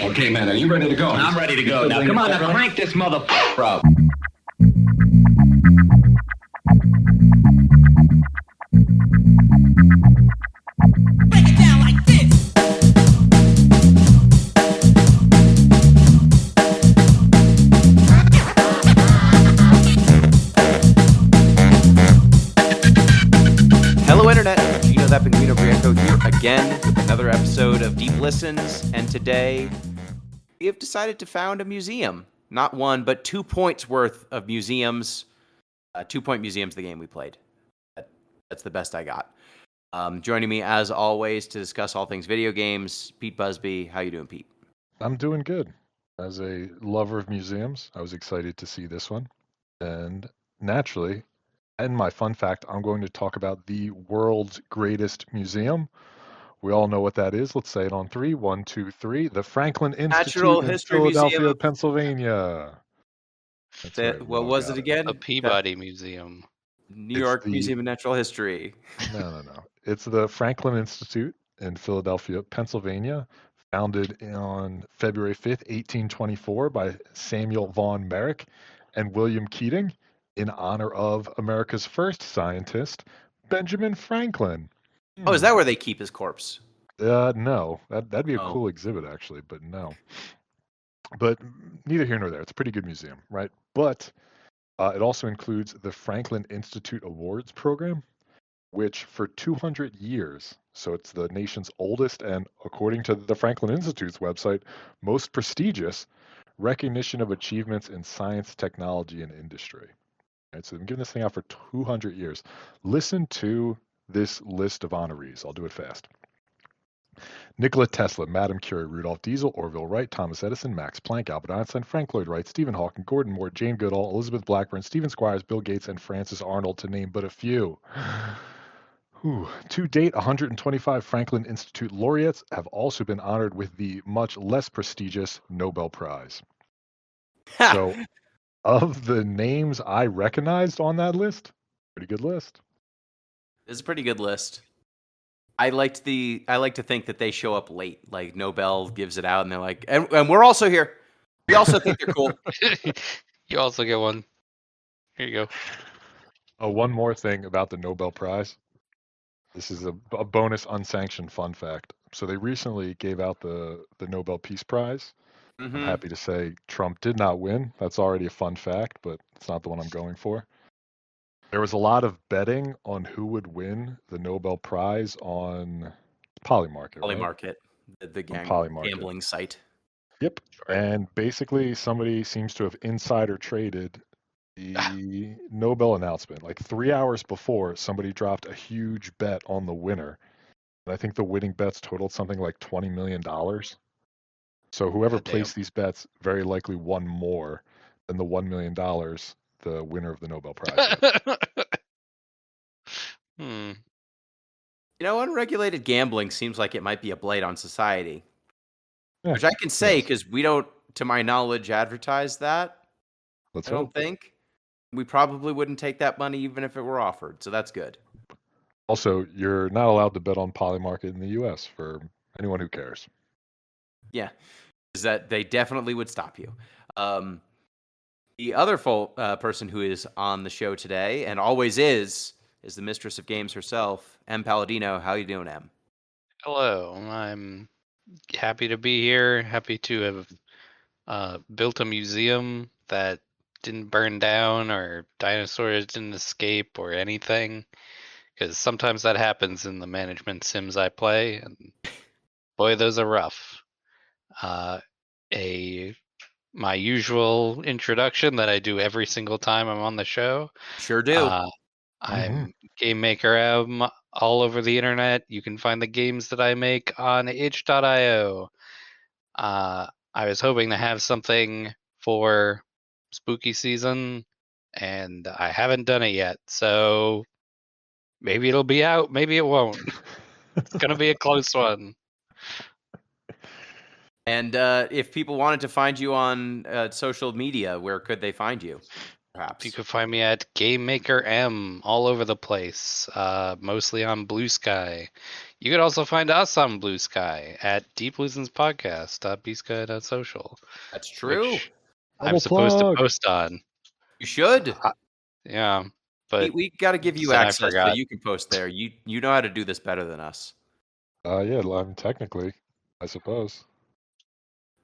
Okay, man, are you ready to go? I'm ready to go. Now, come on, now crank this motherfucker up. Break it down like this. Hello, Internet. Gino, that Gino Brianco here again with another episode of Deep Listens. And today, we have decided to found a museum. Not one, but 2 points worth of museums. 2-point museums, the game we played. That's the best I got. Joining me, as always, to discuss all things video games, Pete Busby. How you doing, Pete? I'm doing good. As a lover of museums, I was excited to see this one. And naturally, in my fun fact, I'm going to talk about the world's greatest museum. We all know what that is. Let's say it on 3. 1, 2, 3. The Franklin Natural Institute in History Philadelphia, Museum. Pennsylvania. That's right, we What all was got it again? The Peabody Museum. New York Museum of Natural History. No. It's the Franklin Institute in Philadelphia, Pennsylvania, founded on February 5th, 1824 by Samuel Vaughan Merrick and William Keating in honor of America's first scientist, Benjamin Franklin. Oh, is that where they keep his corpse? No. That'd be a Oh. cool exhibit, actually, but no. But neither here nor there. It's a pretty good museum, right? But it also includes the Franklin Institute Awards program, which for 200 years, so it's the nation's oldest and, according to the Franklin Institute's website, most prestigious recognition of achievements in science, technology, and industry. Right, so they've been giving this thing out for 200 years. Listen to this list of honorees. I'll do it fast. Nikola Tesla, Madame Curie, Rudolph Diesel, Orville Wright, Thomas Edison, Max Planck, Albert Einstein, Frank Lloyd Wright, Stephen Hawking, Gordon Moore, Jane Goodall, Elizabeth Blackburn, Stephen Squires, Bill Gates, and Francis Arnold, to name but a few. To date, 125 Franklin Institute laureates have also been honored with the much less prestigious Nobel Prize. So, of the names I recognized on that list, pretty good list. It's a pretty good list. I like to think that they show up late. Like Nobel gives it out, and they're like, and we're also here. We also think they're cool. You also get one. Here you go. Oh, one more thing about the Nobel Prize. This is a bonus unsanctioned fun fact. So they recently gave out the Nobel Peace Prize. I'm happy to say Trump did not win. That's already a fun fact, but it's not the one I'm going for. There was a lot of betting on who would win the Nobel Prize on Polymarket. Right? Polymarket, the Polymarket. gambling site. Yep. And basically somebody seems to have insider traded the Nobel announcement. Like 3 hours before, somebody dropped a huge bet on the winner. And I think the winning bets totaled something like $20 million. So whoever placed these bets very likely won more than the $1 million the winner of the Nobel Prize. Hmm. You know, unregulated gambling seems like it might be a blight on society. Yeah, Which I can say yes. because we don't, to my knowledge, advertise that. Let's I don't hope. think. We probably wouldn't take that money even if it were offered. So that's good. Also, you're not allowed to bet on Polymarket in the U.S. for anyone who cares. Yeah, is that they definitely would stop you. The other person who is on the show today and always is the mistress of games herself, M. Palladino. How you doing, M? Hello. I'm happy to be here. Happy to have built a museum that didn't burn down or dinosaurs didn't escape or anything. Because sometimes that happens in the management sims I play, and boy, those are rough. My usual introduction that I do every single time I'm on the show. Sure do. I'm Game Maker M all over the internet. You can find the games that I make on itch.io. I was hoping to have something for spooky season, and I haven't done it yet. So maybe it'll be out, maybe it won't. It's going to be a close one. And if people wanted to find you on social media, where could they find you? Perhaps you could find me at Game Maker M all over the place, mostly on Blue Sky. You could also find us on Blue Sky at Deep Listens Podcast.bsky.social. That's true. Which I'm Double supposed to plug. post on. You should. Yeah, but We got to give you then I access so forgot. you can post there. You know how to do this better than us. Yeah, technically, I suppose.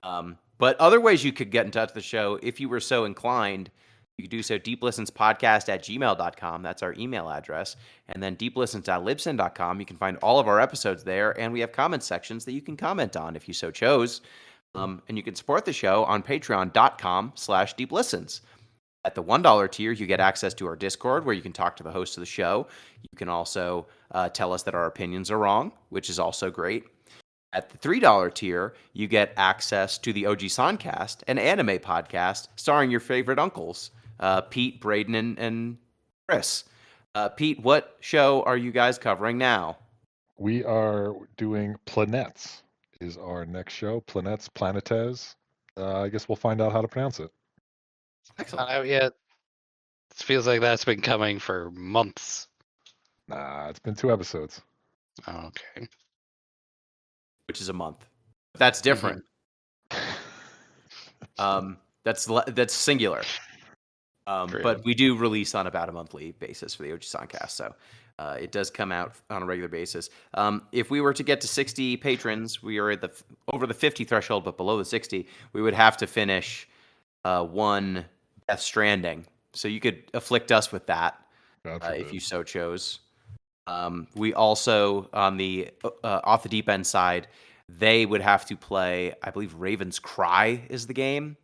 But other ways you could get in touch with the show, if you were so inclined, you could do so deeplistenspodcast@gmail.com. That's our email address. And then deeplistens.libsyn.com. You can find all of our episodes there. And we have comment sections that you can comment on if you so chose. And you can support the show on patreon.com/deeplistens. At the $1 tier, you get access to our Discord where you can talk to the host of the show. You can also tell us that our opinions are wrong, which is also great. At the $3 tier, you get access to the OG Soncast, an anime podcast starring your favorite uncles, Pete, Braden, and Chris. Pete, what show are you guys covering now? We are doing Planets is our next show. Planets, Planetes. I guess we'll find out how to pronounce it. Excellent. Not out yet. It feels like that's been coming for months. Nah, it's been 2 episodes. Okay. Which is a month. That's different. That's singular. But we do release on about a monthly basis for the OG Soncast, so it does come out on a regular basis. If we were to get to 60 patrons, we are at over the 50 threshold, but below the 60, we would have to finish one Death Stranding. So you could afflict us with that if you so chose. We also, on the Off the Deep End side, they would have to play, I believe Raven's Cry is the game,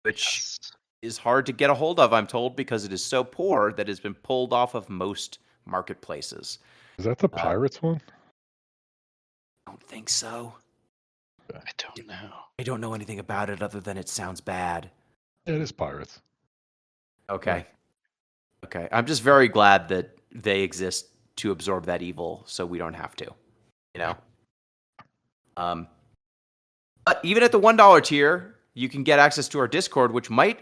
which is hard to get a hold of, I'm told, because it is so poor that it's been pulled off of most marketplaces. Is that the Pirates one? I don't think so. I don't know. I don't know anything about it other than it sounds bad. Yeah, it is Pirates. Okay. Okay. I'm just very glad that they exist to absorb that evil so we don't have to, you know? But even at the $1 tier, you can get access to our Discord, which might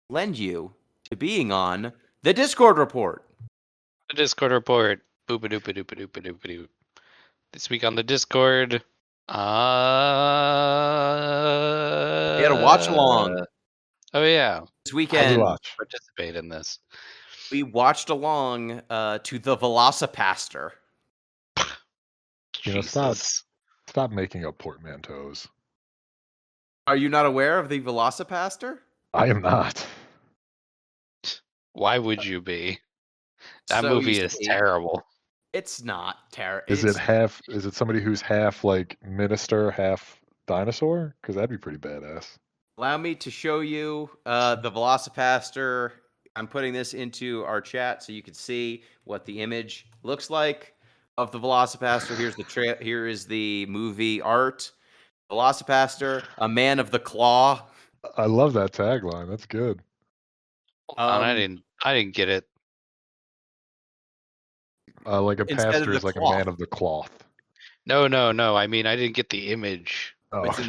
lend you to being on the Discord report. The Discord report. Boop-a-doop-a-doop-a-doop-a-doop-a-doop. This week on the Discord, We had a watch along Oh yeah, this weekend. participate in this. We watched along to the Velocipaster. You know, Jesus. stop making up portmanteaus. Are you not aware of the Velocipaster? I am not. Why would you be? That So movie you is see, terrible. It's not terrible. Is it somebody who's half like minister, half dinosaur? Because that'd be pretty badass. Allow me to show you the Velocipaster. I'm putting this into our chat so you can see what the image looks like of the Velocipaster. Here is the movie art. Velocipaster, a man of the claw. I love that tagline. That's good. I didn't get it. Like a Instead of pastor the is like cloth. a man of the cloth. No. I mean, I didn't get the image. Oh, It's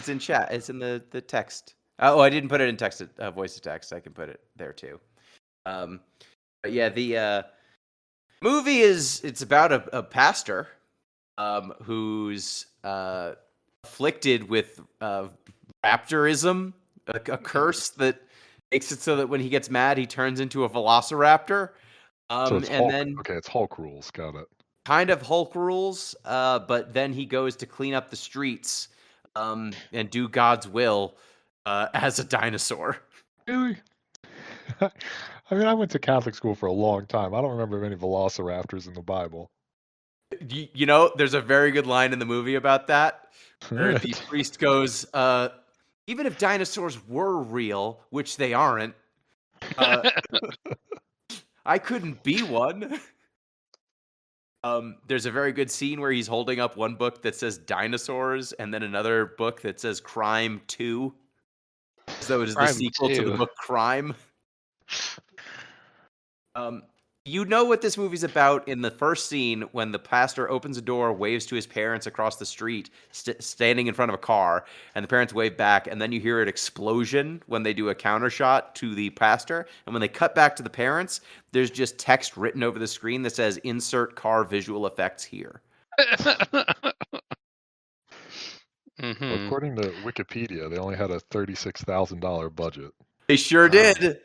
in chat. It's in the text. Oh, I didn't put it in text, voice to text. I can put it there too. But yeah, the movie it's about a pastor who's afflicted with raptorism, a curse that makes it so that when he gets mad, he turns into a velociraptor. so it's And Hulk. then Okay, it's Hulk rules. Got it. kind of Hulk rules, but then he goes to clean up the streets and do God's will as a dinosaur. Really? I mean, I went to Catholic school for a long time. I don't remember any velociraptors in the Bible. You know, there's a very good line in the movie about that. Where the priest goes, even if dinosaurs were real, which they aren't, I couldn't be one. There's a very good scene where he's holding up one book that says dinosaurs and then another book that says Crime 2. So it is the Crime sequel to 2. the book Crime. You know what this movie's about in the first scene when the pastor opens a door, waves to his parents across the street, standing in front of a car, and the parents wave back, and then you hear an explosion when they do a counter shot to the pastor, and when they cut back to the parents, there's just text written over the screen that says, "Insert car visual effects here." Hmm. According to Wikipedia, they only had a $36,000 budget. They sure did.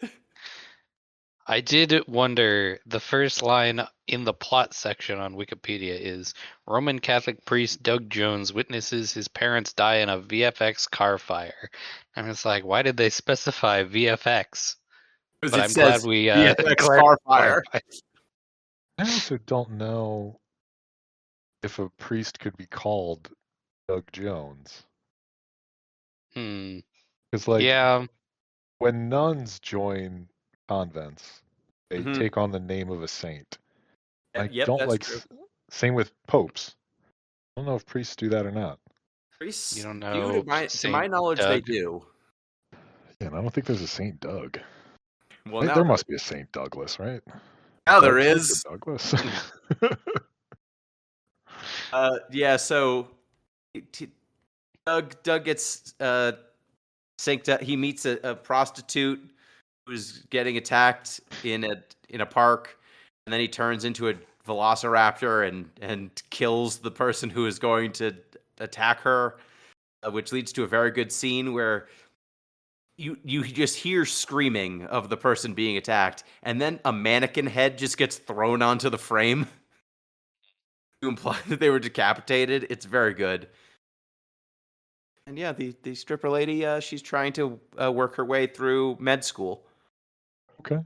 I did wonder, the first line in the plot section on Wikipedia is Roman Catholic priest Doug Jones witnesses his parents die in a VFX car fire. And it's like, why did they specify VFX? Because But it I'm glad says we VFX car fire. clarified. I also don't know if a priest could be called Doug Jones. Hmm. Because, like, Yeah. when nuns join convents, they Mhm. take on the name of a saint. I Yep, don't that's like. true. Same with popes. I don't know if priests do that or not. Priests You don't do, know to my Saint knowledge, they Doug? do. Yeah, and I don't think there's a Saint Doug. Well, There must be a Saint Douglas, right? now there Douglas is. or Douglas. Yeah. So Doug gets synced up. He meets a prostitute who's getting attacked in a park, and then he turns into a velociraptor and kills the person who is going to attack her, which leads to a very good scene where you just hear screaming of the person being attacked, and then a mannequin head just gets thrown onto the frame to imply that they were decapitated. It's very good. And yeah, the stripper lady, she's trying to work her way through med school. Okay.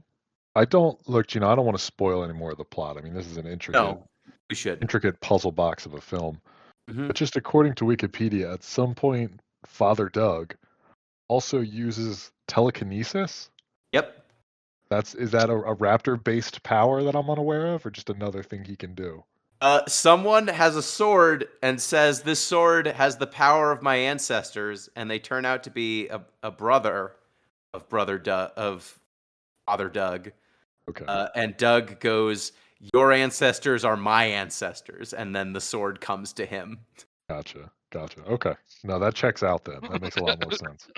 I don't look, Gino. I don't want to spoil any more of the plot. I mean, this is an No, we should. intricate puzzle box of a film. Mhm. But just according to Wikipedia, at some point, Father Doug also uses telekinesis. Yep. Is that a raptor-based power that I'm unaware of, or just another thing he can do? Someone has a sword and says this sword has the power of my ancestors, and they turn out to be a brother of Father Doug. Okay, And Doug goes, "Your ancestors are my ancestors," and then the sword comes to him. gotcha. Okay, no, that checks out then. That makes a lot more sense.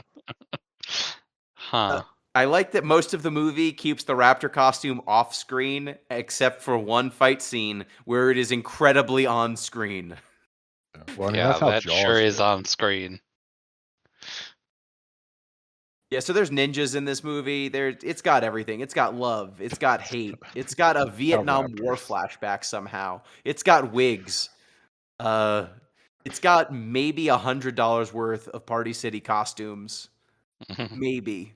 Huh. I like that most of the movie keeps the raptor costume off screen, except for one fight scene where it is incredibly on screen. Yeah. Well, I mean, Yeah, that's how that sure Jaws is did. on screen. Yeah, so there's ninjas in this movie. It's got everything. It's got love. It's got hate. It's got a Vietnam War raptors. flashback somehow. It's got wigs. Uh, it's got maybe $100 worth of Party City costumes. Maybe.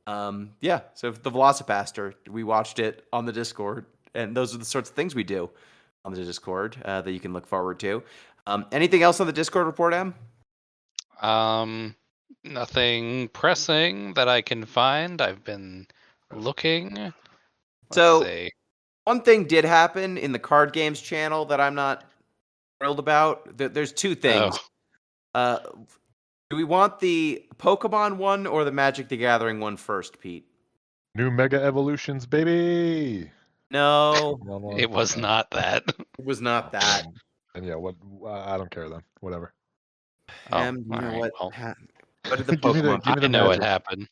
Yeah. So the Velocipaster, we watched it on the Discord, and those are the sorts of things we do on the Discord that you can look forward to. Anything else on the Discord report, Em? Nothing pressing that I can find. I've been looking. Let's So see. one thing did happen in the card games channel that I'm not thrilled about. There's two things. Oh, Do we want the Pokemon one or the Magic the Gathering one first, Pete? New Mega Evolutions, baby. No, it was not that. it was not that. And yeah, what? I don't care then. Whatever. Oh, You know alright, what? well. What did the Give me the Pokemon? give me I the know what magic. happened.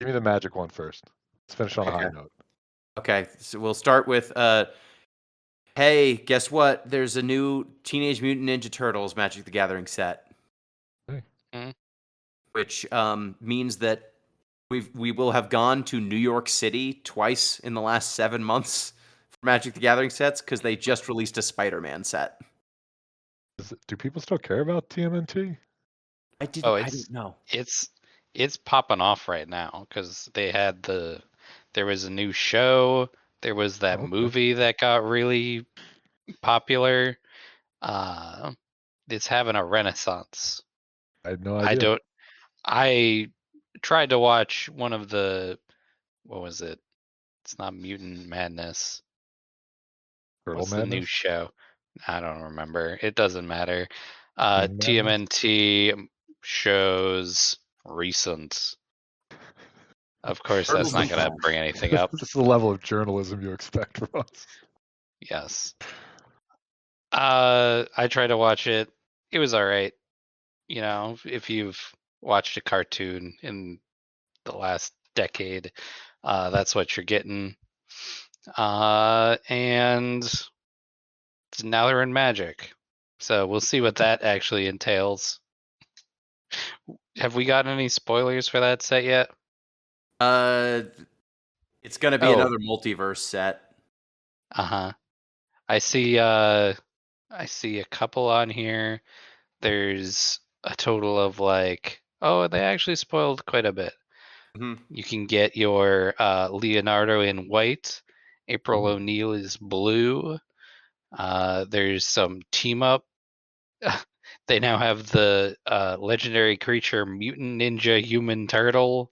Give me the magic one first. Let's finish on a high Okay. note. Okay, so we'll start with hey, guess what? There's a new Teenage Mutant Ninja Turtles Magic the Gathering set. Hey. Which means that we will have gone to New York City twice in the last 7 months for Magic the Gathering sets because they just released a Spider-Man set. Do people still care about TMNT? I didn't. Oh, I didn't know. it's popping off right now because there was a new show. There was that Okay. movie that got really popular. It's having a renaissance. I had no idea. I tried to watch one of the, what was it? It's not Mutant Madness. Turtle What's the new Madness? show? I don't remember. It doesn't matter. Teen Madness? TMNT shows recent. Of course, that's Turtles not in going to Time. bring anything up. This is the level of journalism you expect from us. Yes. I tried to watch it. It was all right. You know, if you've watched a cartoon in the last decade, that's what you're getting. And now they're in Magic. So we'll see what that actually entails. Have we gotten any spoilers for that set yet? It's gonna be another multiverse set. Uh-huh. I see a couple on here. There's a total of they actually spoiled quite a bit. Mhm. You can get your Leonardo in white. April O'Neil is blue. There's some team up. They now have the legendary creature Mutant Ninja Human Turtle.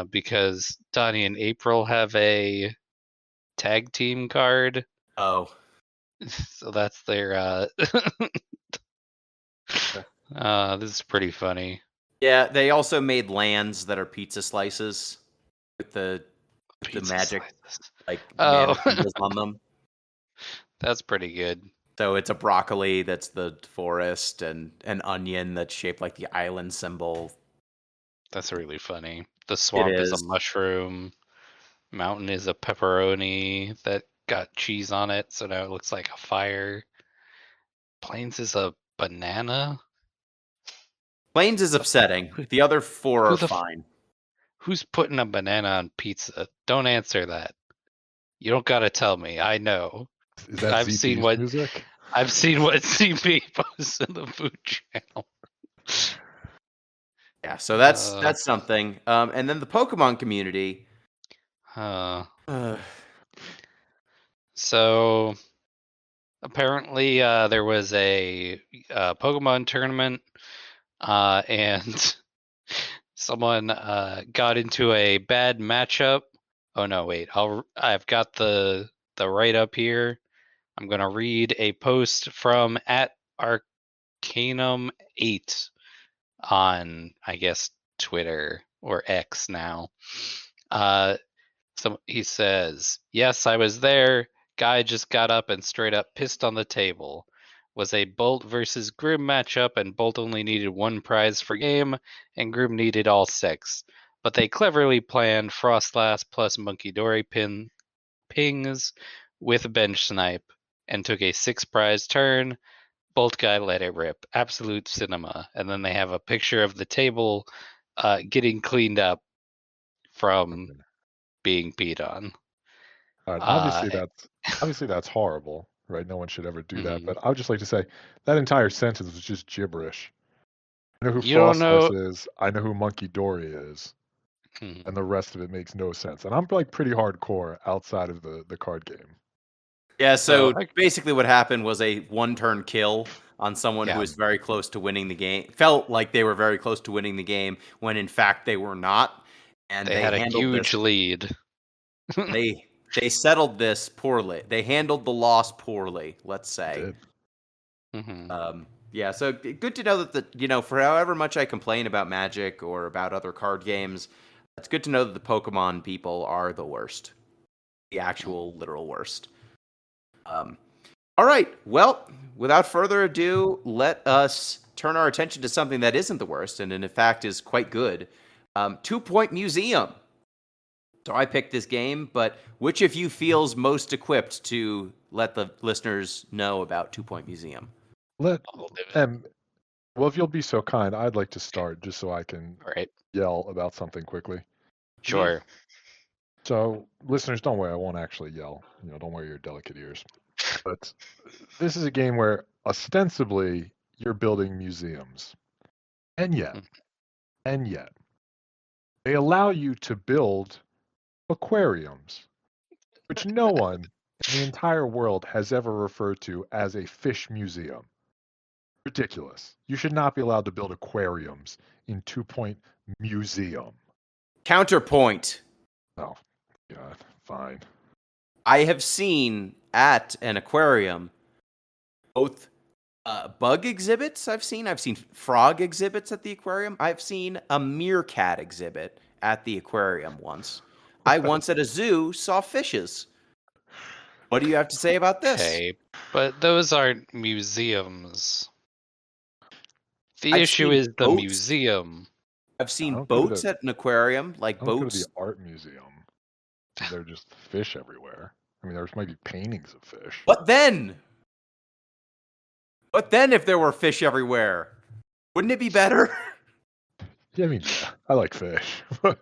Because Donnie and April have a tag team card. Oh. So that's their this is pretty funny. Yeah, they also made lands that are pizza slices with the magic slices. mana symbols on them. That's pretty good. So it's a broccoli that's the forest and an onion that's shaped like the island symbol. That's really funny. The swamp is a mushroom. Mountain is a pepperoni that got cheese on it, so now it looks like a fire. Plains is a banana. Plains is upsetting. The other four are fine. Who's putting a banana on pizza? Don't answer that. You don't gotta tell me. I know. Is that I've seen what music? I've seen what CP posts in the food channel. Yeah, so that's something. And then the Pokemon community. So apparently there was a Pokemon tournament, and someone got into a bad matchup. Oh no, wait. I've got the write up here. I'm gonna read a post from @Arcanum8 on, I guess, Twitter or X now. So he says, "Yes, I was there. Guy just got up and straight up pissed on the table. Was a Bolt versus Grim matchup, and Bolt only needed one prize for game, and Grim needed all 6. But they cleverly planned Frostlass plus Monkey Dory pings with bench snipe, and took a 6 prize turn. Bolt guy let it rip. Absolute cinema." And then they have a picture of the table getting cleaned up from being peed on. All right, obviously that's horrible, right? No one should ever do that. But I would just like to say that entire sentence was just gibberish. I know who Frostlass is. I know who Monkey Dory is, and the rest of it makes no sense. And I'm pretty hardcore outside of the card game. Yeah, so basically what happened was a one-turn kill on someone who was very close to winning the game. Felt like they were very close to winning the game when in fact they were not. And they had a huge lead. They settled this poorly. They handled the loss poorly, let's say. Yeah, so good to know that for however much I complain about Magic or about other card games, it's good to know that the Pokemon people are the worst. The actual literal worst. All right. Well, without further ado, let us turn our attention to something that isn't the worst, and in fact is quite good. 2 Point Museum. So I picked this game, but which of you feels most equipped to let the listeners know about 2 Point Museum? Well, if you'll be so kind, I'd like to start just so I can yell about something quickly. Sure. So, listeners, don't worry. I won't actually yell. Don't wear your delicate ears. But this is a game where ostensibly you're building museums. And yet, they allow you to build aquariums, which no one in the entire world has ever referred to as a fish museum. Ridiculous. You should not be allowed to build aquariums in 2 Point Museum. Counterpoint. Oh, God, fine. I have seen at an aquarium both bug exhibits. I've seen frog exhibits at the aquarium. I've seen a meerkat exhibit at the aquarium once. I once at a zoo saw fishes. What do you have to say about this? Okay, but those aren't museums. The issue is the museum. I've seen boats at an aquarium, like boats. Go to the art museum. They're just fish everywhere. I mean, there might be paintings of fish. What then? What then if there were fish everywhere? Wouldn't it be better? Yeah, I mean, yeah, I like fish. But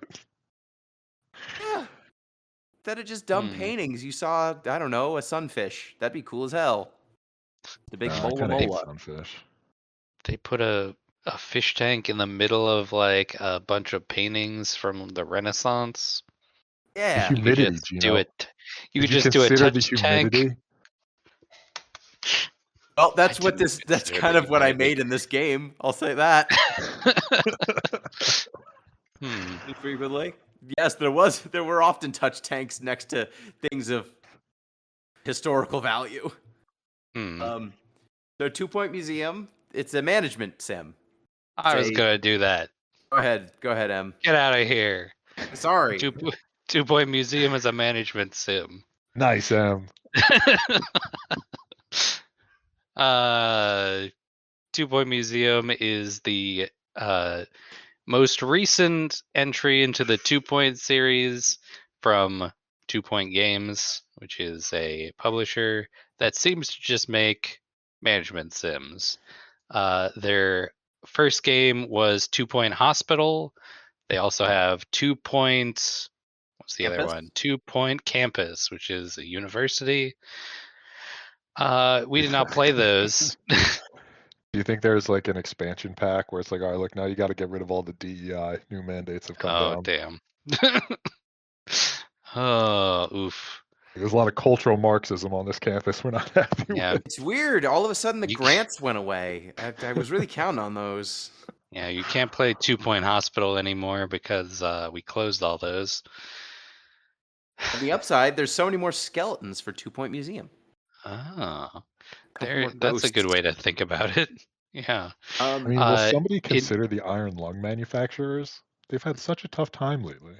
Yeah. Instead of just dumb paintings, you saw, I don't know, a sunfish. That'd be cool as hell. The big I mola kind of hate mola. sunfish. They put a fish tank in the middle of like a bunch of paintings from the Renaissance. Yeah. The You could humidity, just Gino. do it. You Did could you just do a consider the touch tank. humidity? Well, that's I what didn't this. That's consider kind the of what I humidity. made in this game. I'll say that. Hmm. Frequently, yes, there were often touch tanks next to things of historical value. Hmm. So 2 Point Museum. It's a management sim. I was Say- gonna do that. Go ahead, Em. Get out of here. Sorry. 2 Point Museum is a management sim. Nice, uh, 2 Point Museum is the most recent entry into the 2 Point series from 2 Point Games, which is a publisher that seems to just make management sims. Their first game was 2 Point Hospital. They also have 2 Point. What's the other Campus? one? 2 Point Campus, which is a university. We did not play those. Do you think there's like an expansion pack where it's like, all right, look, now you got to get rid of all the DEI. New mandates have come Oh, down. damn. Oh, oof. There's a lot of cultural Marxism on this campus. We're not happy Yeah. with. It's weird. All of a sudden, the You- grants went away. I was really counting on those. Yeah, you can't play 2 Point Hospital anymore because we closed all those. On the upside, there's so many more skeletons for 2 Point Museum. Oh, Couple more that's a good ghosts. way to think about it. Yeah. I mean, will Uh, somebody it- consider the iron lung manufacturers? They've had such a tough time lately.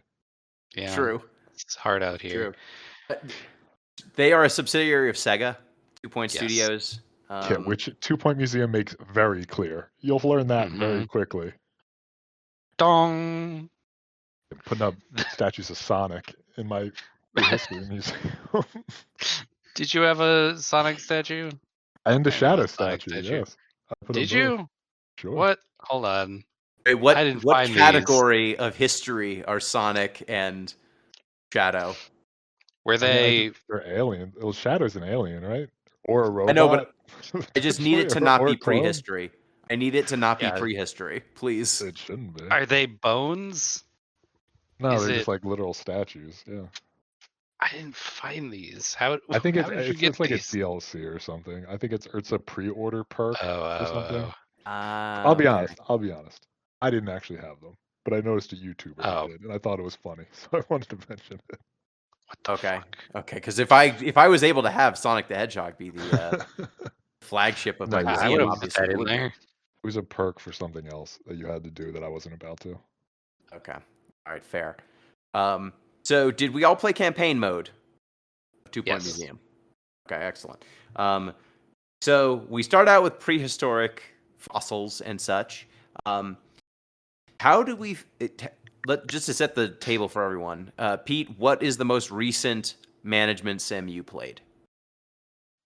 Yeah. True. It's hard out here. True. They are a subsidiary of Sega, 2 Point Yes. Studios. Yeah, which 2 Point Museum makes very clear. You'll learn that very quickly. Dong. Putting up statues of Sonic in my history museum. Did you have a Sonic statue? And the I have Shadow a Sonic statue, statue. yes. I put Did them both. you? Sure. What? Hold on. Wait, what I didn't what find these. category of history are Sonic and Shadow? Were I mean, they? they're alien. Well, Shadow's an alien, right? Or a robot. I know, but I just need it to not Or be a clone. prehistory. I need it to not be Yeah. prehistory, please. It shouldn't be. Are they bones? No, is they're it- just like literal statues. Yeah. I didn't find these. How? I think how did you get it's like these? a DLC or something. I think it's a pre-order perk or something. Oh. I'll be Okay. honest. I didn't actually have them, but I noticed a YouTuber Oh. who did, and I thought it was funny, so I wanted to mention it. What the Okay. fuck? Okay, because if I was able to have Sonic the Hedgehog be the flagship of No, my yeah, I museum, would have put obviously that it in would be. there. It was a perk for something else that you had to do that I wasn't about to. Okay. All right, fair. So did we all play campaign mode? 2 Point Yes. Museum. Okay, excellent. So we start out with prehistoric fossils and such. How do we just to set the table for everyone? Pete, what is the most recent management sim you played?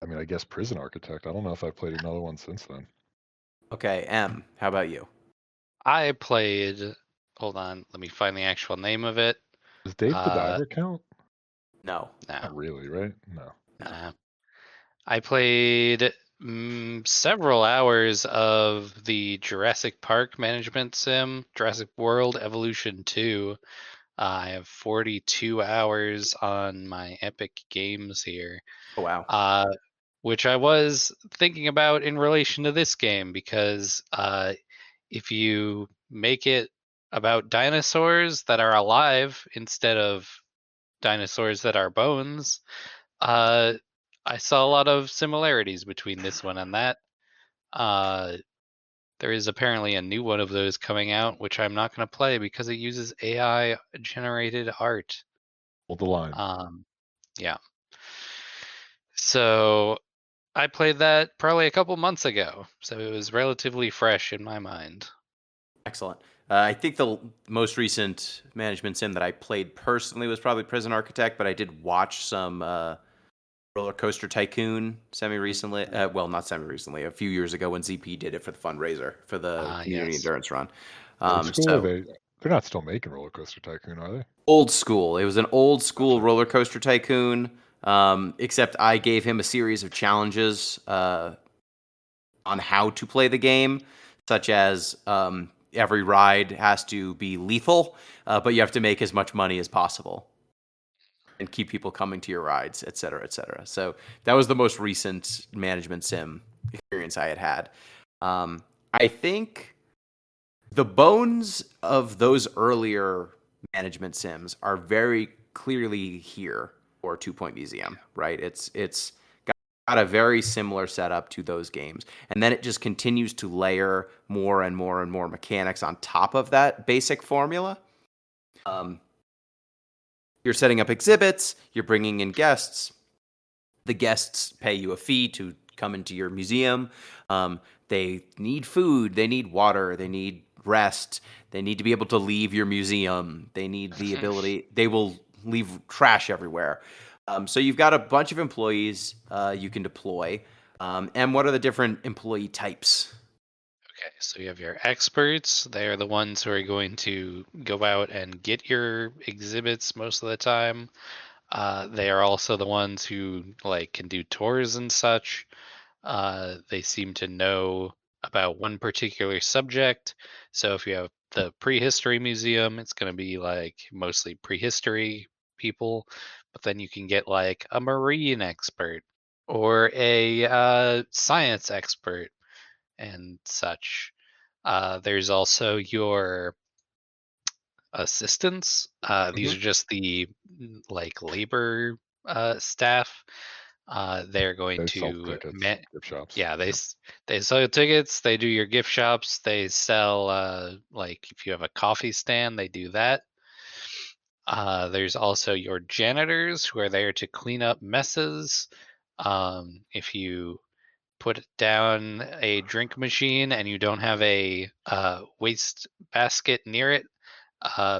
I mean, I guess Prison Architect. I don't know if I've played another one since then. Okay, M, how about you? I played. Hold on. Let me find the actual name of it. Does Dave the Diver count? No. No. Not really, right? No. Nah. I played several hours of the Jurassic Park management sim, Jurassic World Evolution 2. I have 42 hours on my Epic Games here, Oh wow. which I was thinking about in relation to this game because if you make it about dinosaurs that are alive instead of dinosaurs that are bones, I saw a lot of similarities between this one and that. There is apparently a new one of those coming out, which I'm not going to play because it uses AI generated art. Hold the line. Yeah. So I played that probably a couple months ago, so it was relatively fresh in my mind. Excellent. I think the most recent management sim that I played personally was probably Prison Architect, but I did watch some Roller Coaster Tycoon semi-recently. Well, not semi-recently. A few years ago when ZP did it for the fundraiser for the community Yes. endurance run. Old school, or So they're not still making Roller Coaster Tycoon, are they? old school. It was an old school Gotcha. Roller Coaster Tycoon. Except I gave him a series of challenges on how to play the game, such as every ride has to be lethal, but you have to make as much money as possible and keep people coming to your rides, et cetera, et cetera. So that was the most recent management sim experience I had had. I think the bones of those earlier management sims are very clearly here for Two Point Museum, right? It's got a very similar setup to those games, and then it just continues to layer more and more and more mechanics on top of that basic formula. You're setting up exhibits, you're bringing in guests. The guests pay you a fee to come into your museum. They need food, they need water, they need rest, they need to be able to leave your museum. They need the ability, they will leave trash everywhere. So you've got a bunch of employees you can deploy. And what are the different employee types? Okay, so you have your experts. They are the ones who are going to go out and get your exhibits most of the time. They are also the ones who like can do tours and such. They seem to know about one particular subject. So if you have the prehistory museum, it's going to be like mostly prehistory people. But then you can get like a marine expert or a science expert and such. There's also your assistants. These Mhm. are just the like labor staff. They're going They sell to tickets, gift shops. yeah, Yep. they sell tickets. They do your gift shops. They sell like if you have a coffee stand, they do that. There's also your janitors who are there to clean up messes. If you put down a drink machine and you don't have a waste basket near it,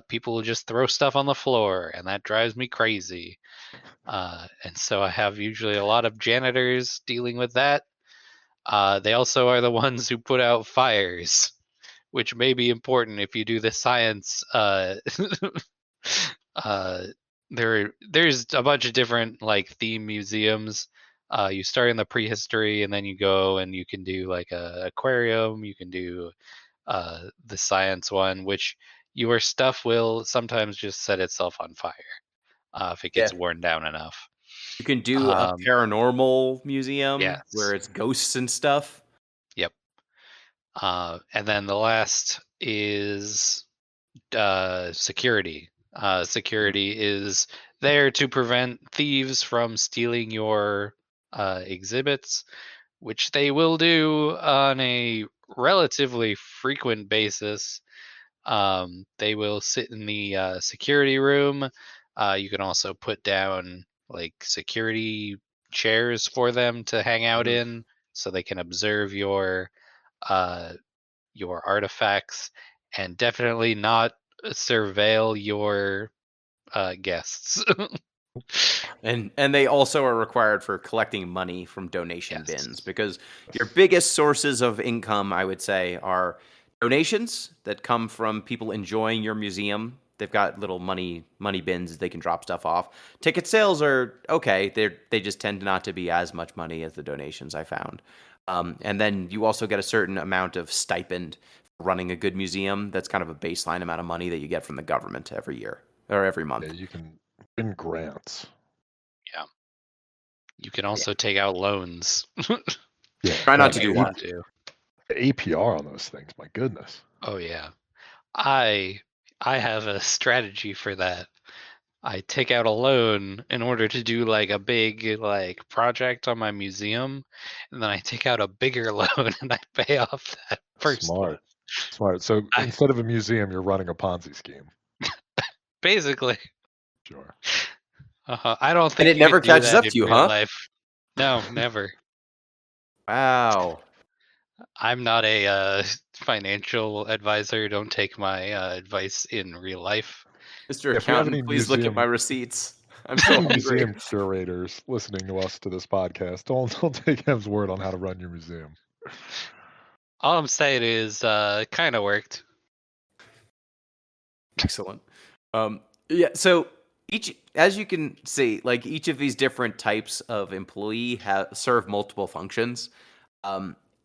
people will just throw stuff on the floor, and that drives me crazy. And so I have usually a lot of janitors dealing with that. They also are the ones who put out fires, which may be important if you do the science. uh, there's a bunch of different like theme museums. You start in the prehistory, and then you go and you can do like a aquarium. You can do the science one, which your stuff will sometimes just set itself on fire if it Yeah. gets worn down enough. You can do a Um, paranormal museum where yes. it's ghosts and stuff. Yep. And then the last is security. Security is there to prevent thieves from stealing your exhibits, which they will do on a relatively frequent basis. They will sit in the security room. You can also put down like security chairs for them to hang out Mhm. in, so they can observe uh, your artifacts, and definitely not surveil your guests. And they also are required for collecting money from donation bins, Yes. because your biggest sources of income, I would say, are donations that come from people enjoying your museum. They've got little money bins they can drop stuff off. Ticket sales are okay. They just tend not to be as much money as the donations I found. And then you also get a certain amount of stipend for running a good museum. That's kind of a baseline amount of money that you get from the government every year or every Yeah, month. you can win grants. Yeah. You can also take out loans Yeah, Try not man, to if do you one. want to. the APR on those things, my goodness. Oh yeah. I I have a strategy for that. I take out a loan in order to do like a big like project on my museum, and then I take out a bigger loan and I pay off that first one. Smart, smart. So I instead of a museum, you're running a Ponzi scheme. basically, Sure. I don't And think it you never could do catches that up in to you, real huh? life. No, never. Wow. I'm not a financial advisor. Don't take my advice in real life. Mr. If we have any Accountant, please look at my museum, receipts. I'm so hungry. Museum curators listening to us to this podcast, don't take Em's word on how to run your museum. All I'm saying is, it kind of worked. Excellent. Yeah. So each, as you can see, like each of these different types of employee serve multiple functions.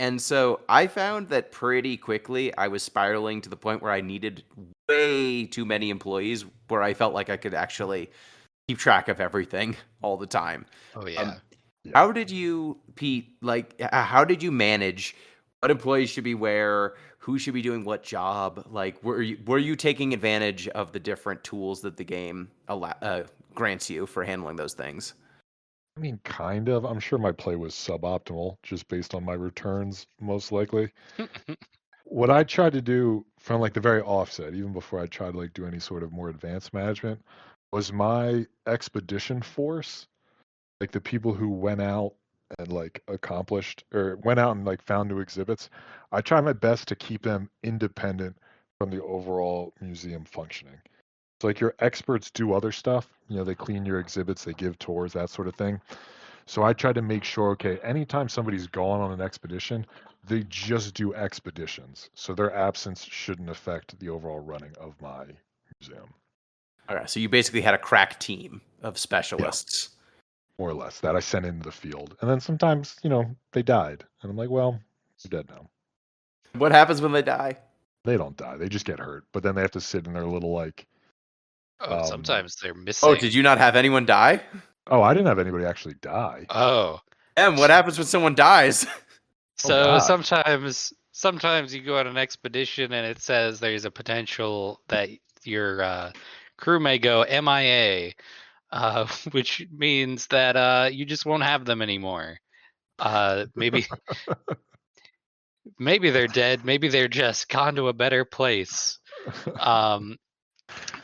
And so I found that pretty quickly I was spiraling to the point where I needed way too many employees, where I felt like I could actually keep track of everything all the time. Oh yeah. How did you, Pete, like, how did you manage what employees should be where, who should be doing what job? Like, were you taking advantage of the different tools that the game grants you for handling those things? I mean, kind of. I'm sure my play was suboptimal just based on my returns, most likely. What I tried to do from like the very offset, even before I tried to like do any sort of more advanced management, was my expedition force, like the people who went out and like accomplished or went out and like found new exhibits. I tried my best to keep them independent from the overall museum functioning. So like your experts do other stuff, they clean your exhibits, they give tours, that sort of thing. So I try to make sure, okay, anytime somebody's gone on an expedition, they just do expeditions. So their absence shouldn't affect the overall running of my museum. All right, so you basically had a crack team of specialists. More or less, that I sent into the field. And then sometimes, they died. And I'm like, well, they're dead now. What happens when they die? They don't die. They just get hurt. But then they have to sit in their little like Sometimes they're missing. Oh, did you not have anyone die? Oh, I didn't have anybody actually die. Oh. What happens when someone dies? So God. sometimes you go on an expedition and it says there's a potential that your crew may go MIA, which means that you just won't have them anymore. Maybe maybe they're dead. Maybe they're just gone to a better place.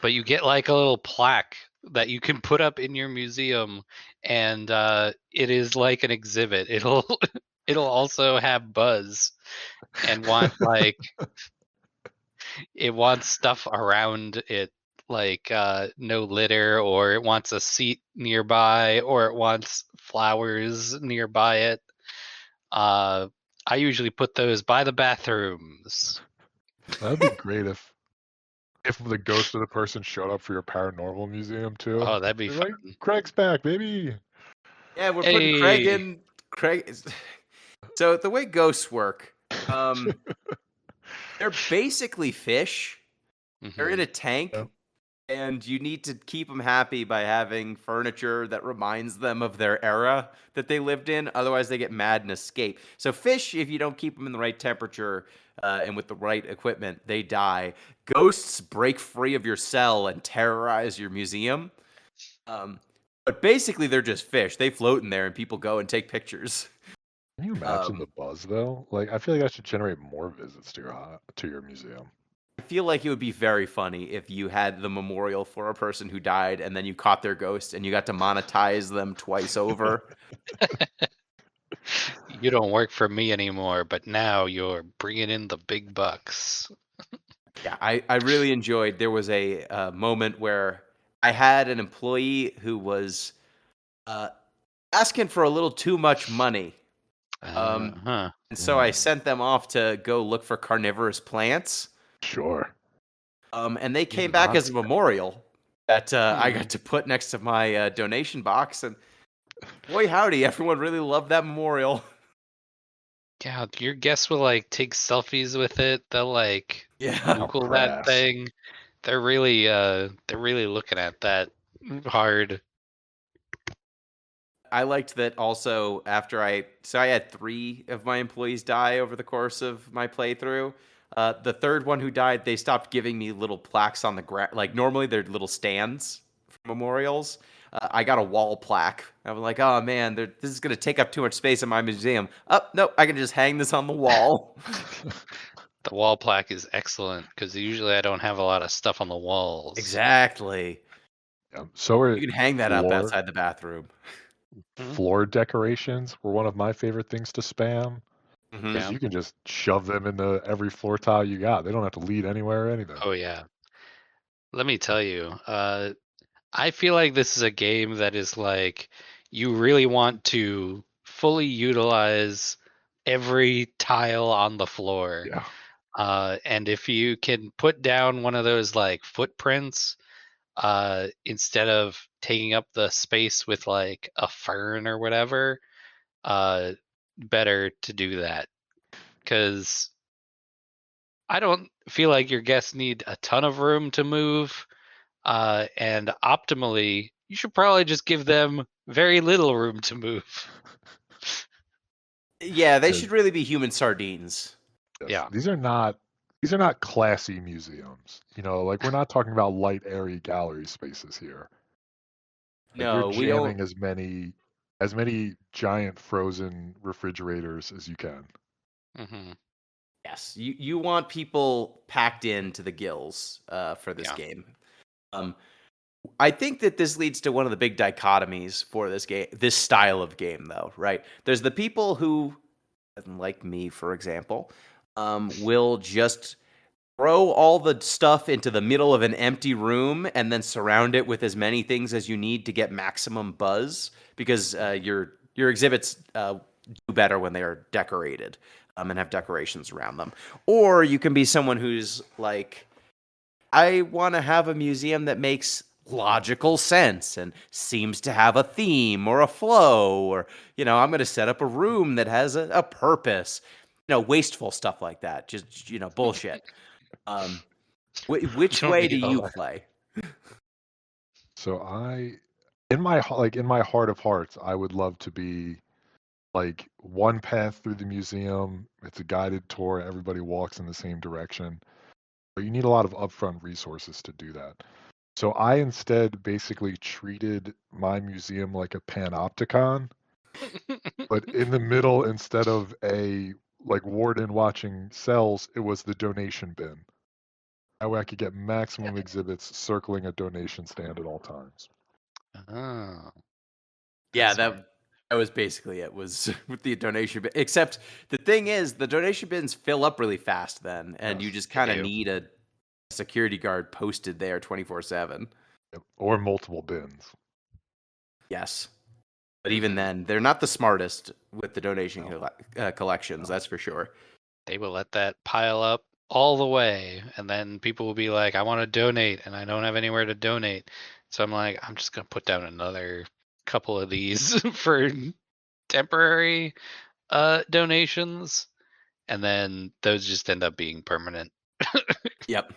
But you get like a little plaque that you can put up in your museum, and it is like an exhibit. It'll also have buzz and want like it wants stuff around it, like no litter, or it wants a seat nearby, or it wants flowers nearby it. I usually put those by the bathrooms. That'd be great if the ghost of the person showed up for your paranormal museum too. Oh, that'd be You're fun. like, Craig's back, baby. Yeah, we're putting Craig Hey. in. So the way ghosts work, they're basically fish. They're in Mhm. a tank, Yeah. and you need to keep them happy by having furniture that reminds them of their era that they lived in. Otherwise, they get mad and escape. So fish, if you don't keep them in the right temperature and with the right equipment, they die. Ghosts break free of your cell and terrorize your museum. But basically, they're just fish. They float in there, and people go and take pictures. Can you imagine the buzz though? Like, I feel like that should generate more visits to your museum. I feel like it would be very funny if you had the memorial for a person who died, and then you caught their ghost, and you got to monetize them twice over. You don't work for me anymore, but now you're bringing in the big bucks. Yeah, I really enjoyed. There was a moment where I had an employee who was asking for a little too much money. Huh. And so I sent them off to go look for carnivorous plants. Sure. And they came back as a memorial that I got to put next to my donation box. And boy, howdy, everyone really loved that memorial. Yeah, your guests will like take selfies with it. They'll like Yeah. Google crass. that thing. They're really looking at that hard. I liked that also after I had 3 of my employees die over the course of my playthrough. The third one who died, they stopped giving me little plaques on the ground. Like normally they're little stands for memorials. I got a wall plaque. I was like, oh man, this is going to take up too much space in my museum. Oh, no, I can just hang this on the wall. The wall plaque is excellent because usually I don't have a lot of stuff on the walls. Exactly. Yeah. So are You can hang that up floor- outside the bathroom. Floor decorations were one of my favorite things to spam. Mhm. Because you can just shove them into every floor tile you got. They don't have to lead anywhere or anything. Oh yeah. Let me tell you, I feel like this is a game that is like you really want to fully utilize every tile on the floor. Yeah. And if you can put down one of those like footprints, instead of taking up the space with like a fern or whatever, uh, better to do that. Because I don't feel like your guests need a ton of room to move. And optimally, you should probably just give them very little room to move. Yeah, they Yeah. should really be human sardines. Yes. Yeah. These are not classy museums. Like we're not talking about light, airy gallery spaces here. Like you're No, we don't. jamming as many giant frozen refrigerators as you can. Hmm. Yes, you want people packed into the gills for this Yeah. game. Um, I think that this leads to one of the big dichotomies for this game, this style of game, though, right? There's the people who, like me, for example, will just throw all the stuff into the middle of an empty room and then surround it with as many things as you need to get maximum buzz because your exhibits do better when they are decorated and have decorations around them. Or you can be someone who's like, I want to have a museum that makes logical sense and seems to have a theme or a flow, or I'm going to set up a room that has a purpose. Wasteful stuff like that, just bullshit. Which Don't way do need all you that. play? So in my heart of hearts, I would love to be like one path through the museum. It's a guided tour. Everybody walks in the same direction. But you need a lot of upfront resources to do that. So I instead basically treated my museum like a panopticon, but in the middle, instead of a like warden watching cells, it was the donation bin. That way I could get maximum exhibits circling a donation stand at all times. Oh, Yeah, that's smart. that was basically it. Was with the donation bin. Except the thing is, the donation bins fill up really fast then, and you Yes. just They kind of do. need a security guard posted there 24/7. Yep. Or multiple bins. Yes, but even Mhm. then, they're not the smartest with the donation No. collections. No. That's for sure. They will let that pile up all the way, and then people will be like, "I want to donate, and I don't have anywhere to donate." So I'm like, I'm just gonna put down another couple of these for temporary donations, and then those just end up being permanent. Yep.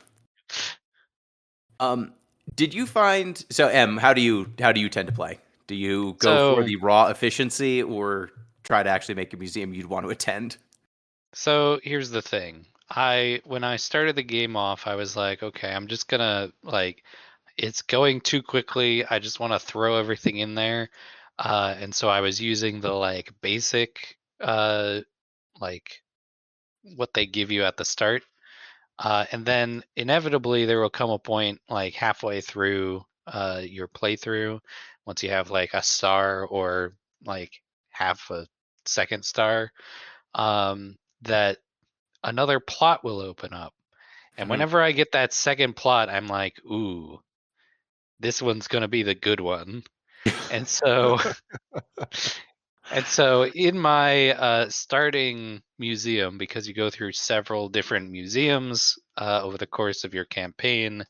Um, did you find so M? How do you tend to play? Do you go for So the raw efficiency or try to actually make a museum you'd want to attend? So here's the thing. When I started the game off, I was like, okay, I'm just gonna like it's going too quickly. I just want to throw everything in there. And so I was using the like basic like what they give you at the start. And then inevitably there will come a point like halfway through your playthrough, once you have like a star or like half a second star, that another plot will open up. And Mhm. whenever I get that second plot, I'm like, ooh, this one's gonna be the good one. And so and so in my starting museum, because you go through several different museums over the course of your campaign,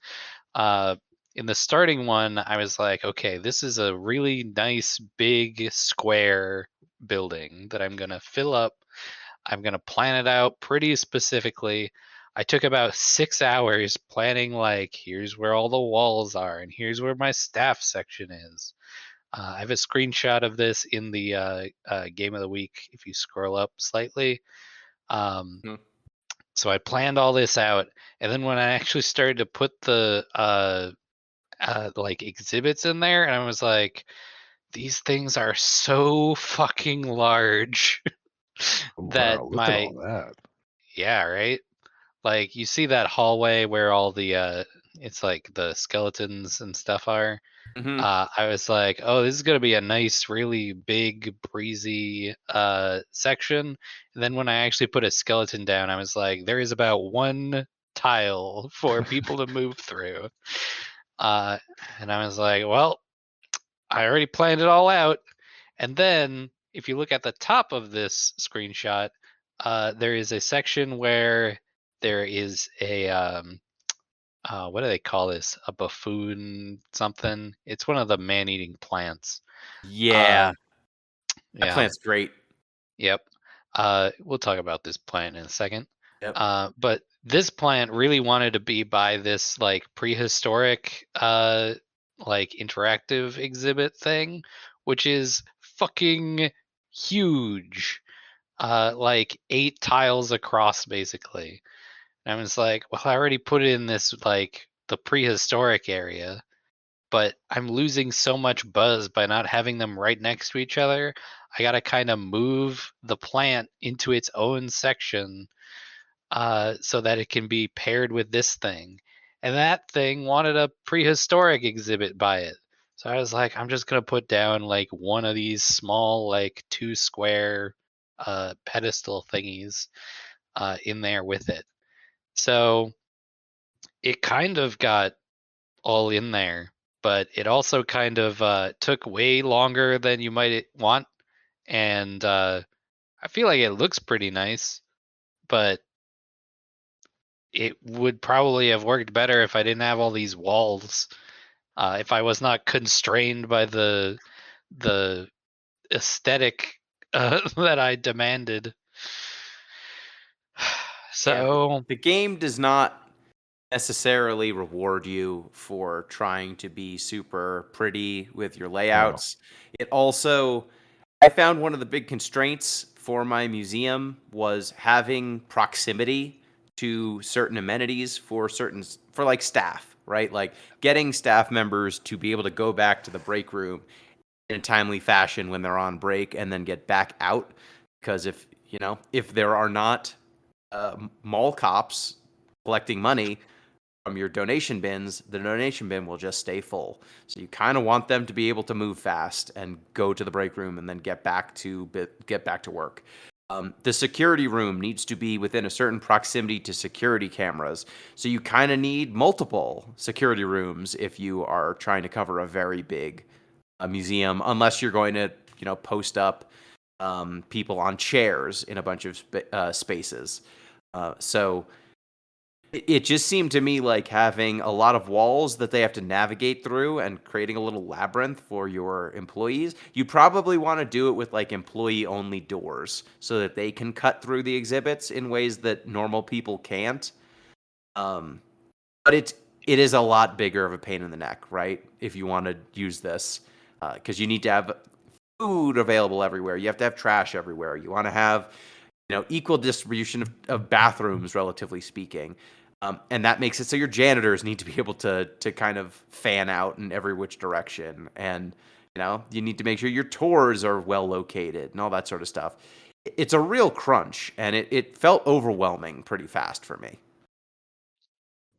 uh, in the starting one, I was like, okay, this is a really nice big square building that I'm gonna fill up. I'm going to plan it out pretty specifically. I took about 6 hours planning, like, here's where all the walls are, and here's where my staff section is. I have a screenshot of this in the game of the week if you scroll up slightly. Um, Mhm. so I planned all this out, and then when I actually started to put the like exhibits in there, and I was like, these things are so fucking large Oh, that wow, look at my all that. yeah, right. Like you see that hallway where all the it's like the skeletons and stuff are. Mhm. I was like, oh, this is gonna be a nice, really big, breezy section. And then when I actually put a skeleton down, I was like, there is about one tile for people to move through. And I was like, well, I already planned it all out. And then if you look at the top of this screenshot, there is a section where there is a what do they call this? A buffoon something. It's one of the man-eating plants. Yeah, that Yeah. plant's great. Yep. We'll talk about this plant in a second. Yep. But this plant really wanted to be by this like prehistoric like interactive exhibit thing, which is fucking huge. Like 8 tiles across basically. And I was like, well, I already put it in this like the prehistoric area, but I'm losing so much buzz by not having them right next to each other. I gotta kind of move the plant into its own section so that it can be paired with this thing. And that thing wanted a prehistoric exhibit by it. So I was like, I'm just gonna put down like one of these small, like 2 square pedestal thingies in there with it. So it kind of got all in there, but it also kind of took way longer than you might want. And I feel like it looks pretty nice, but it would probably have worked better if I didn't have all these walls. If I was not constrained by the aesthetic that I demanded. So The game does not necessarily reward you for trying to be super pretty with your layouts. It also, I found one of the big constraints for my museum was having proximity to certain amenities for like staff, right? Like getting staff members to be able to go back to the break room in a timely fashion when they're on break and then get back out. Because if there are not mall cops collecting money from your donation bins, the donation bin will just stay full. So you kind of want them to be able to move fast and go to the break room and then get back to work. The security room needs to be within a certain proximity to security cameras. So you kind of need multiple security rooms if you are trying to cover a very big museum, unless you're going to post up people on chairs in a bunch of spaces. So it just seemed to me like having a lot of walls that they have to navigate through and creating a little labyrinth for your employees. You probably want to do it with like employee only doors so that they can cut through the exhibits in ways that normal people can't. But it is a lot bigger of a pain in the neck, right? If you want to use this, because you need to have food available everywhere. You have to have trash everywhere. You want to have equal distribution of bathrooms, relatively speaking. And that makes it so your janitors need to be able to kind of fan out in every which direction. And, you need to make sure your tours are well located and all that sort of stuff. It's a real crunch, and it felt overwhelming pretty fast for me.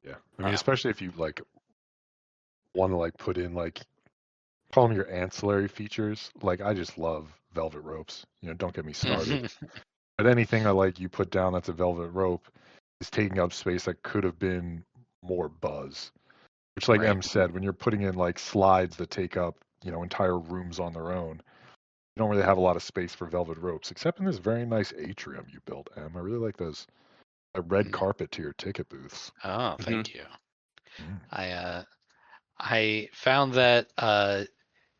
Yeah. I mean, especially if you like want to like put in like, call them your ancillary features. Like I just love velvet ropes. Don't get me started. But anything I like you put down that's a velvet rope is taking up space that could have been more buzz. Which, like Right. M said, when you're putting in like slides that take up, entire rooms on their own, you don't really have a lot of space for velvet ropes, except in this very nice atrium you built, Em. I really like those a red carpet to your ticket booths. Oh, thank you. Mm. I found that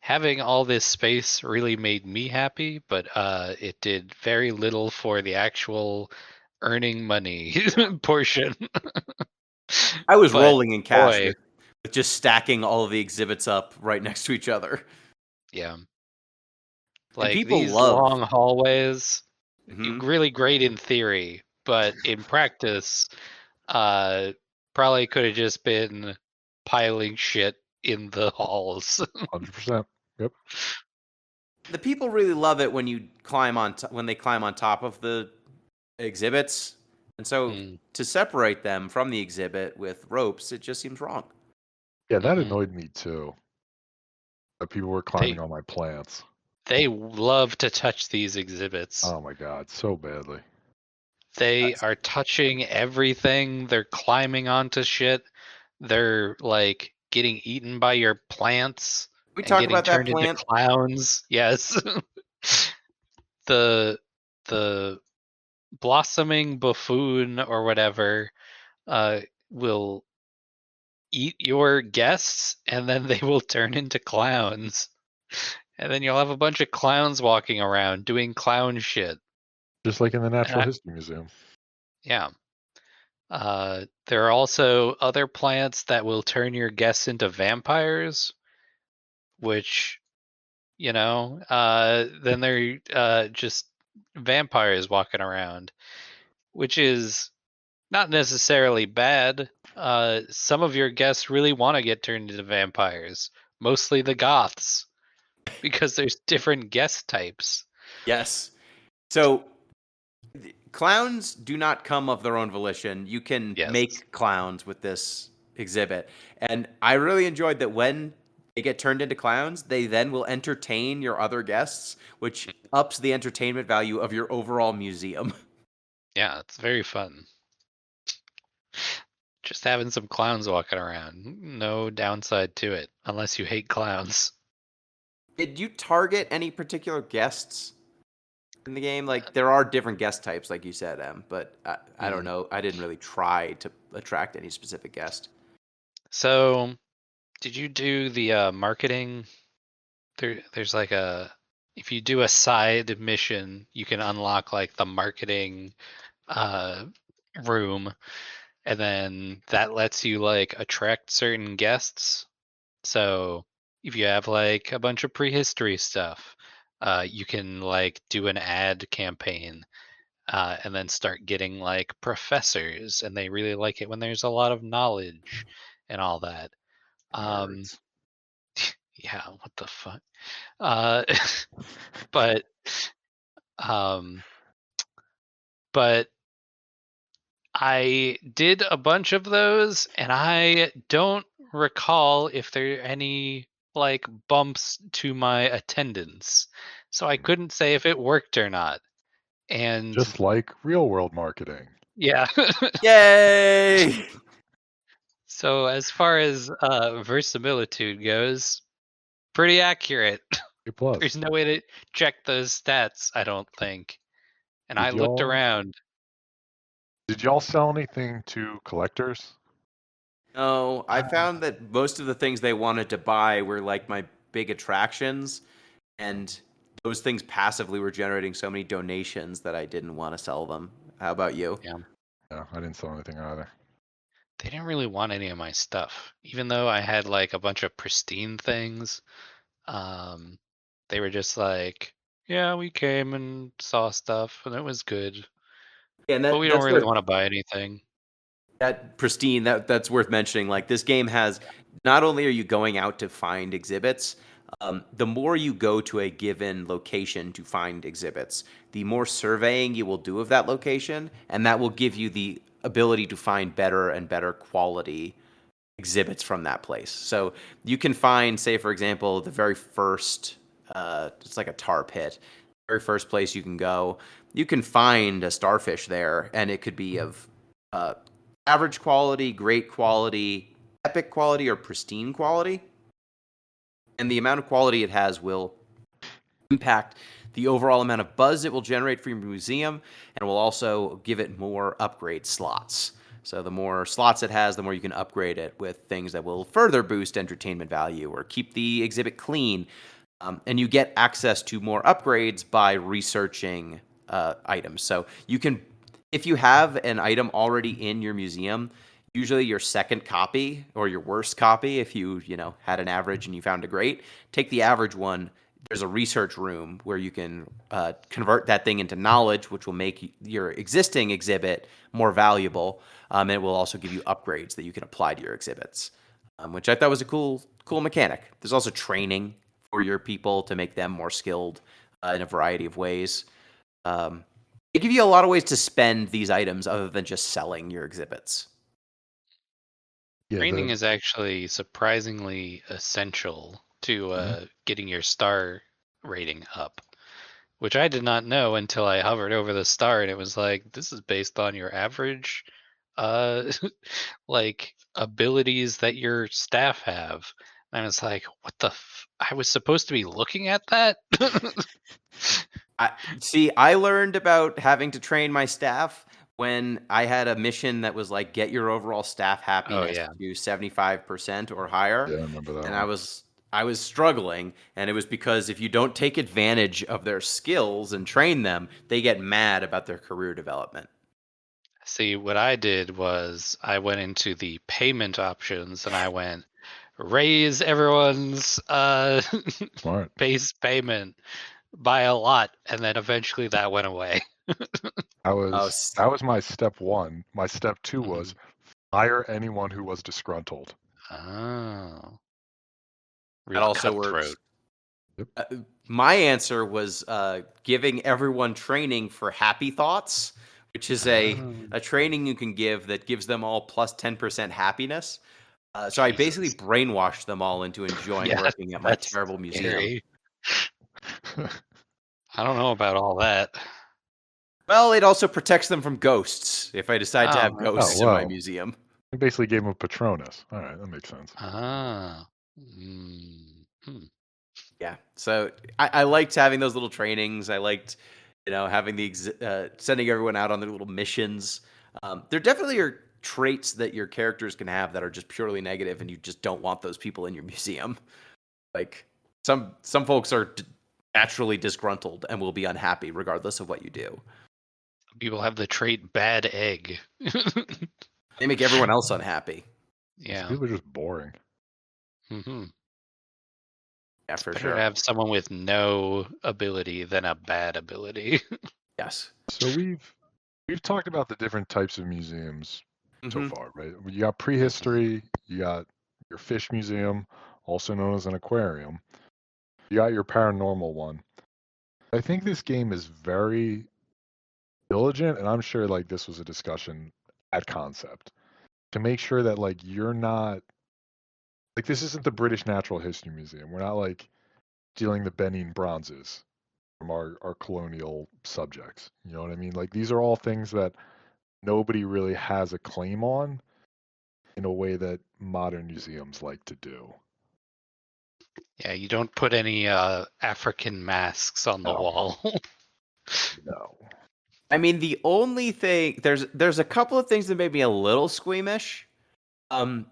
having all this space really made me happy, but it did very little for the actual earning money portion. I was But, rolling in cash boy. with just stacking all of the exhibits up right next to each other. Yeah. And Like people these love. long hallways, Mhm. really great in theory, but in practice, probably could have just been piling shit in the halls. 100%. Yep. The people really love it when you when they climb on top of the exhibits. And so Mm, to separate them from the exhibit with ropes, it just seems wrong. Yeah, that mhm. annoyed me too. That people were They climbing on my plants. they love to touch these exhibits. Oh my god, so badly. They That's- are touching everything. They're climbing onto shit. They're like getting eaten by your plants We and talk getting about that turned into plant. clowns. Yes. the the blossoming buffoon or whatever uh will eat your guests and then they will turn into clowns. And then you'll have a bunch of clowns walking around doing clown shit. Just like in the And Natural I, History Museum. yeah. There are also other plants that will turn your guests into vampires, which, then they're just vampires walking around, which is not necessarily bad. Some of your guests really want to get turned into vampires, mostly the goths, because there's different guest types. Yes. So clowns do not come of their own volition. You can Yes. make clowns with this exhibit. And I really enjoyed that when they get turned into clowns, they then will entertain your other guests, which ups the entertainment value of your overall museum. Yeah, it's very fun. Just having some clowns walking around. No downside to it, unless you hate clowns. Did you target any particular guests in the game? Like, there are different guest types, like you said, but I don't Mm. know. I didn't really try to attract any specific guest. So, did you do the marketing? There's like if you do a side mission, you can unlock like the marketing uh, room, and then that lets you like attract certain guests. So if you have like a bunch of prehistory stuff, you can like do an ad campaign and then start getting like professors, and they really like it when there's a lot of knowledge and all that. Um, Nerds. yeah, what the fuck? Uh, but um, but I did a bunch of those, and I don't recall if there are any like bumps to my attendance. So I couldn't say if it worked or not. And Just like real world marketing. yeah. Yay! So as far as verisimilitude goes, pretty accurate. A plus. There's no way to check those stats, I don't think. And I Did looked y'all around. did y'all sell anything to collectors? No, I found that most of the things they wanted to buy were like my big attractions, and those things passively were generating so many donations that I didn't want to sell them. How about you? Yeah. No, I didn't sell anything either. They didn't really want any of my stuff. Even though I had like a bunch of pristine things, um, they were just like, yeah, we came and saw stuff and it was good. Yeah, and But we don't that's really worth want to buy anything. that pristine. That's worth mentioning. Like, this game has, not only are you going out to find exhibits, the more you go to a given location to find exhibits, the more surveying you will do of that location, and that will give you the ability to find better and better quality exhibits from that place. So you can find, say, for example, the very first, it's like a tar pit, very first place you can go. You can find a starfish there, and it could be of uh, average quality, great quality, epic quality, or pristine quality. And the amount of quality it has will impact the overall amount of buzz it will generate for your museum, and will also give it more upgrade slots. So the more slots it has, the more you can upgrade it with things that will further boost entertainment value or keep the exhibit clean. And you get access to more upgrades by researching items. So you can, if you have an item already in your museum, usually your second copy or your worst copy, if you had an average and you found a great, take the average one. There's a research room where you can convert that thing into knowledge, which will make your existing exhibit more valuable. And it will also give you upgrades that you can apply to your exhibits, which I thought was a cool mechanic. There's also training for your people to make them more skilled in a variety of ways. They give you a lot of ways to spend these items other than just selling your exhibits. Yeah, Training is actually surprisingly essential to getting your star rating up, which I did not know until I hovered over the star and it was like, this is based on your average like abilities that your staff have. And it's like, what the I was supposed to be looking at that? I learned about having to train my staff when I had a mission that was like get your overall staff Oh happiness yeah. to 75% or higher. Yeah, I remember that And one. I was struggling, and it was because if you don't take advantage of their skills and train them, they get mad about their career development. See, what I did was I went into the payment options and I went raise everyone's Smart. base payment by a lot, and then eventually that went away. Oh, That was my step one. My step two was Mhm. fire anyone who was disgruntled. Oh, that real also works. cutthroat. Yep. My answer was giving everyone training for happy thoughts, which is Oh, a training you can give that gives them all plus 10% happiness. So I basically Jesus. brainwashed them all into enjoying Yeah, working at my that's terrible museum. scary. I don't know about all that. Well, it also protects them from ghosts if I decide to have Oh, ghosts in my well. museum. You basically gave him a Patronus. All right, that makes sense. ah. Hmm. Yeah. So I liked having those little trainings. I liked, having sending everyone out on their little missions. There definitely are traits that your characters can have that are just purely negative, and you just don't want those people in your museum. Like some folks are naturally disgruntled and will be unhappy regardless of what you do. People have the trait bad egg. They make everyone else unhappy. Some Yeah. people are just boring. Hmm. Yeah, for Better to sure. have someone with no ability than a bad ability. Yes. So we've talked about the different types of museums so Hmm. far, right? You got prehistory, you got your fish museum, also known as an aquarium. You got your paranormal one. I think this game is very diligent, and I'm sure like this was a discussion at concept to make sure that like you're not like this isn't the British Natural History Museum. We're not like stealing the Benin bronzes from our colonial subjects. You know what I mean? Like these are all things that nobody really has a claim on in a way that modern museums like to do. Yeah, you don't put any African masks on the No, wall. no. I mean, the only thing there's a couple of things that made me a little squeamish.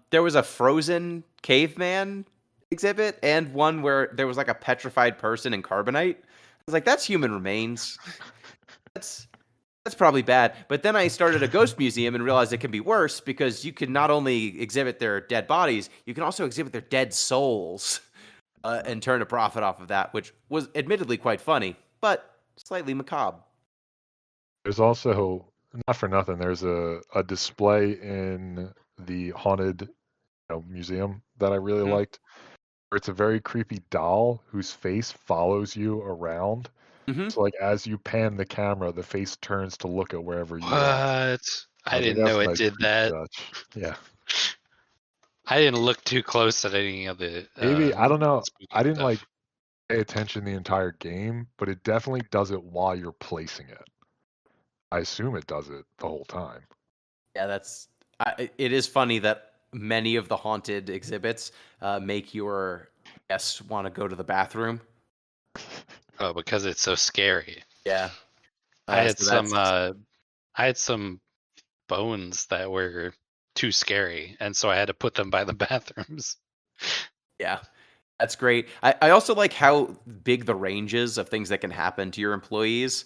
There was a frozen caveman exhibit and one where there was like a petrified person in carbonite. I was like, that's human remains. That's that's probably bad. But then I started a ghost museum and realized it can be worse because you can not only exhibit their dead bodies, you can also exhibit their dead souls and turn a profit off of that, which was admittedly quite funny, but slightly macabre. There's also not for nothing. There's a display in the haunted museum that I really Mhm. liked. Where it's a very creepy doll whose face follows you around. Mhm. So like as you pan the camera, the face turns to look at wherever you are. What? I I was like, didn't that's know a it nice did creepy that. touch. Yeah. I didn't look too close at any of the Maybe I don't know. spooky I didn't like stuff. pay attention the entire game, but it definitely does it while you're placing it. I assume it does it the whole time. Yeah, it is funny that many of the haunted exhibits make your guests want to go to the bathroom. Oh, because it's so scary. Yeah. I had So some that's I had some bones that were too scary, and so I had to put them by the bathrooms. yeah, that's great. I also like how big the range is of things that can happen to your employees.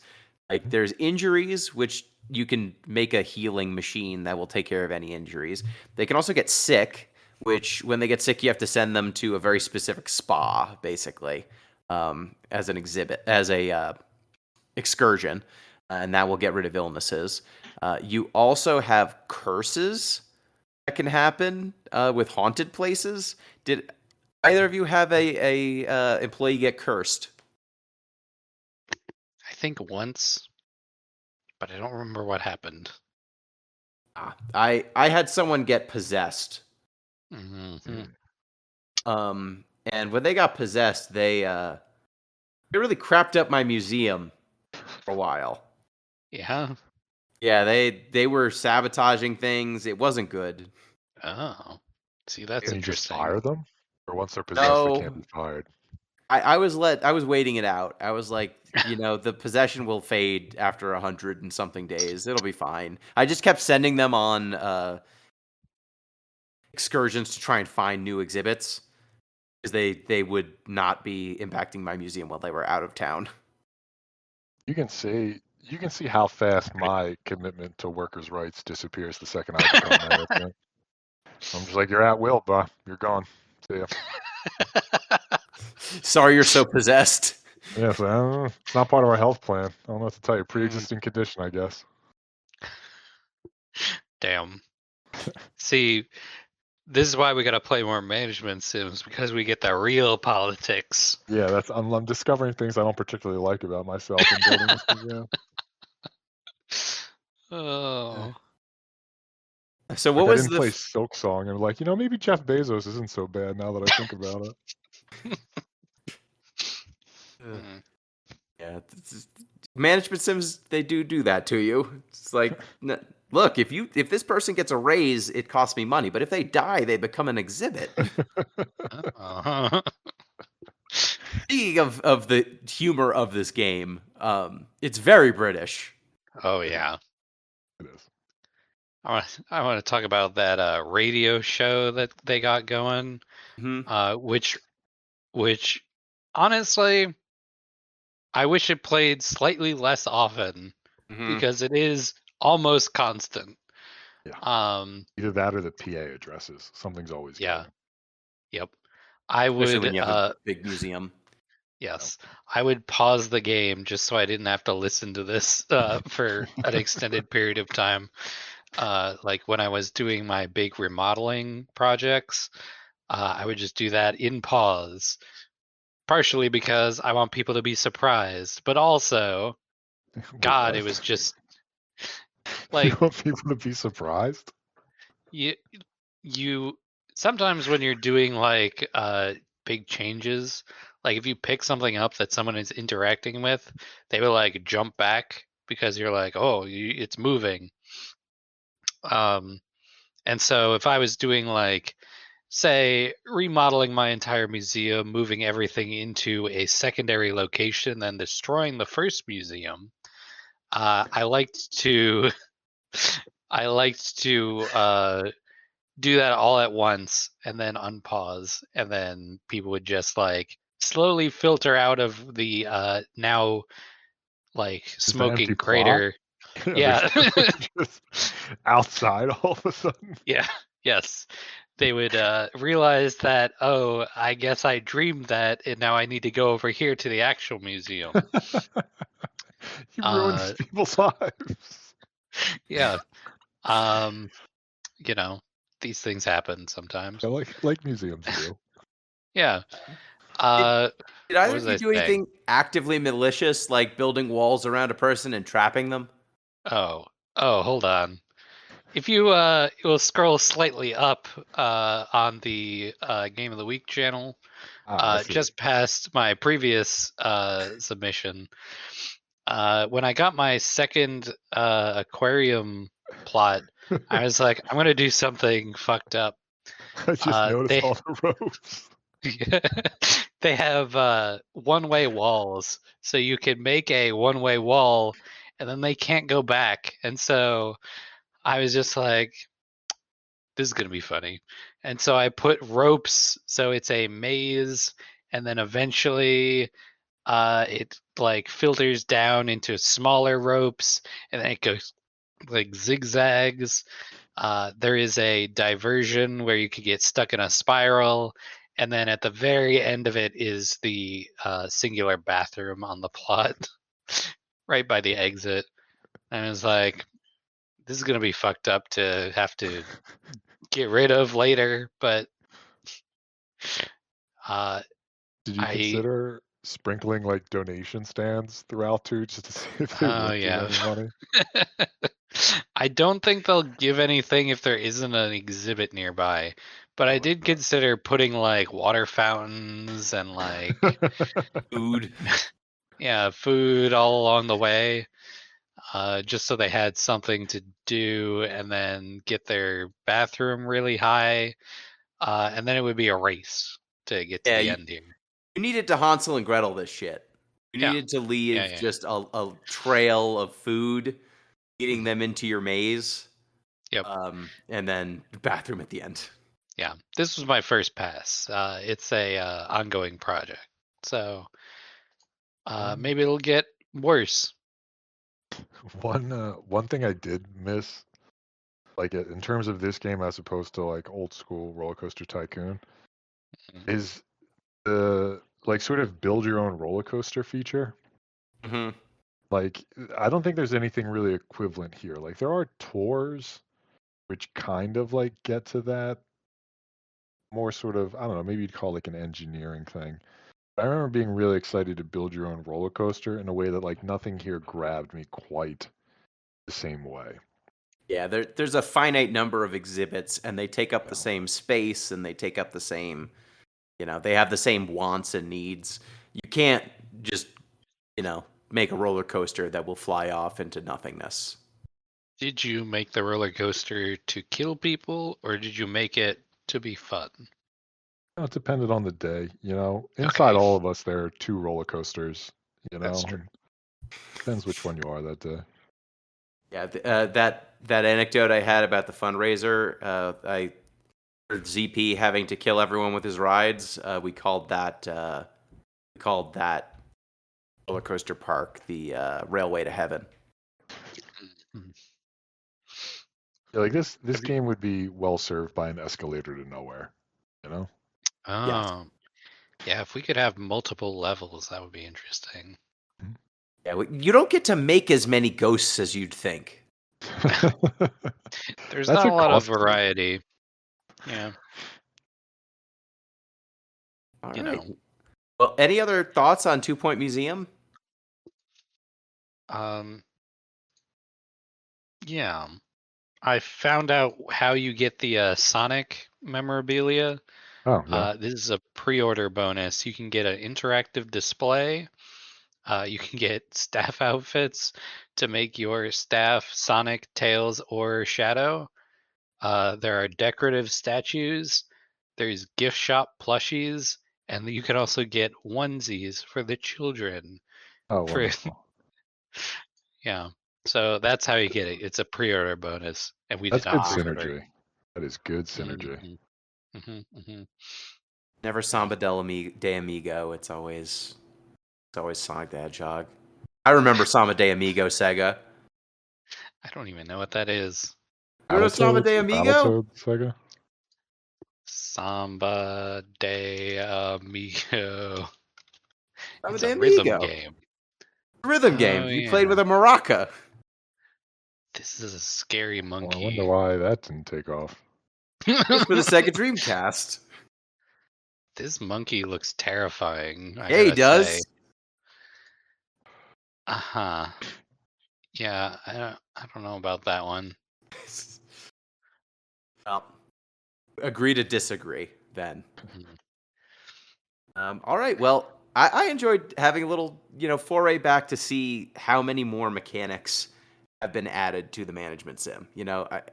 Like there's injuries, which you can make a healing machine that will take care of any injuries. They can also get sick, which when they get sick, you have to send them to a very specific spa, basically, as an exhibit, as a excursion, and that will get rid of illnesses. You also have curses that can happen with haunted places. Did either of you have a employee get cursed? I think once, but I don't remember what happened. I had someone get possessed. Hmm. And when they got possessed, they really crapped up my museum for a while. Yeah. Yeah, they were sabotaging things. It wasn't good. Oh, see, that's Can you just interesting. fire them? Or once they're possessed, they can't No, be fired. I was waiting it out. I was like, the possession will fade after 100 and something days. It'll be fine. I just kept sending them on excursions to try and find new exhibits because they would not be impacting my museum while they were out of town. You can see how fast my commitment to workers' rights disappears the second I become mayor. Okay? I'm just like, you're at will, bro. You're gone. See ya. Sorry, you're so possessed. Yeah, so I don't know. It's not part of our health plan. I don't know what to tell you. Mm. Pre-existing condition, I guess. Damn. See, this is why we gotta play more management sims because we get the real politics. Yeah, I'm discovering things I don't particularly like about myself in building this museum. Oh. So Like what I was didn't the play Silk Song, and like, maybe Jeff Bezos isn't so bad now that I think about it. Mm. yeah, management sims, they do that to you. It's like, look, if this person gets a raise, it costs me money, but if they die, they become an exhibit. Uh-huh. Speaking of the humor of this game, it's very British. Oh yeah. It is. I want to talk about that radio show that they got going, Mhm. which honestly I wish it played slightly less often Mhm. because it is almost constant. Yeah. Um, Either that or the PA addresses. Something's always yeah, going. yep. I Especially when would you have a big museum. yes, I would pause the game just so I didn't have to listen to this for an extended period of time. Like when I was doing my big remodeling projects, I would just do that in pause, partially because I want people to be surprised, but also, Wait, God, what? it was just You like want people to be surprised? you you sometimes when you're doing like big changes, like if you pick something up that someone is interacting with, they will like jump back because you're like, oh, it's moving. Um, and so if I was doing like, say, remodeling my entire museum, moving everything into a secondary location, then destroying the first museum, I liked to I liked to do that all at once and then unpause, and then people would just like slowly filter out of the now like Just an empty smoking plot? crater. Yeah, Yeah. just outside all of a sudden. Yeah. Yes. They would realize that, oh, I guess I dreamed that, and now I need to go over here to the actual museum. You ruined Uh, people's lives. yeah. Um, you know, these things happen sometimes. I like museums do. Yeah. Did, Uh, did what either was of you I do saying? anything actively malicious, like building walls around a person and trapping them? Oh, hold on. If you will scroll slightly up on the Game of the Week channel, I see. just past my previous submission, when I got my second aquarium plot, I was like, I'm gonna do something fucked up. I just noticed They all the ropes. they have one-way walls, so you can make a one-way wall, and then they can't go back. And so I was just like, this is gonna be funny. And so I put ropes, so it's a maze, and then eventually it like filters down into smaller ropes, and then it goes like zigzags. There is a diversion where you could get stuck in a spiral, and then at the very end of it is the singular bathroom on the plot, right by the exit. And I was like, this is gonna be fucked up to have to get rid of later, but uh, Did you I consider sprinkling like donation stands throughout too, just to see if they oh would give yeah. any money? I don't think they'll give anything if there isn't an exhibit nearby. But I Probably did consider putting like water fountains and like not. Food. yeah, food all along the way. just so they had something to do and then get their bathroom really high, and then it would be a race to get to Yeah, the you, end here. you needed to Hansel and Gretel this shit. You Yeah. needed to Yeah, leave yeah. just a trail of food, getting them into your maze, Yep. and then the bathroom at the end. Yeah. This was my first pass. It's a ongoing project, so maybe it'll get worse. One thing I did miss, like in terms of this game as opposed to like old school Roller Coaster Tycoon, Mhm. is the like sort of build your own roller coaster feature. Hmm. Like I don't think there's anything really equivalent here. Like there are tours which kind of like get to that more sort of, I don't know, maybe you'd call it like an engineering thing. I remember being really excited to build your own roller coaster in a way that like nothing here grabbed me quite the same way. Yeah, there's a finite number of exhibits, and they take up the Yeah. same space, and they take up the same, they have the same wants and needs. You can't just, make a roller coaster that will fly off into nothingness. Did you make the roller coaster to kill people, or did you make it to be fun? It depended on the day, Inside Okay, all of us, there are two roller coasters, that's true. and depends which one you are that day. Yeah, that anecdote I had about the fundraiser, I heard ZP having to kill everyone with his rides. We called that roller coaster park the Railway to Heaven. Mhm. Yeah, like this Have you- game would be well served by an escalator to nowhere, you know? Yes. Oh, yeah. If we could have multiple levels, that would be interesting. Yeah, you don't get to make as many ghosts as you'd think. There's That's not a a lot of cost to it. variety. Yeah, All you right. know. Well, any other thoughts on Two Point Museum? Um, yeah. I found out how you get the Sonic memorabilia. Oh, yeah. This is a pre-order bonus. You can get an interactive display. You can get staff outfits to make your staff Sonic, Tails, or Shadow. There are decorative statues. There's gift shop plushies, and you can also get onesies for the children. Oh, For wonderful. yeah, so that's how you get it. It's a pre-order bonus, and we did That's not good pre-order. synergy. That is good synergy. Hmm. Hmm. Hmm. Never Yeah, Samba de Amigo. It's always Sonic the Hedgehog. I remember Samba de Amigo, Sega. I don't even know what that is. You know Samba de Amigo? Battletoads, Sega? Samba de Amigo. Samba It's de a rhythm Amigo. game. Rhythm Oh game. You played yeah. with a maraca. This is a scary Well, I wonder monkey. why that didn't take off. Just for the Sega Dreamcast. This monkey looks terrifying, I Yeah, he gotta say. does. Uh-huh. Yeah, I don't know about that one. Well, agree to disagree then. Mhm. All right. Well, I enjoyed having a little, foray back to see how many more mechanics have been added to the management sim.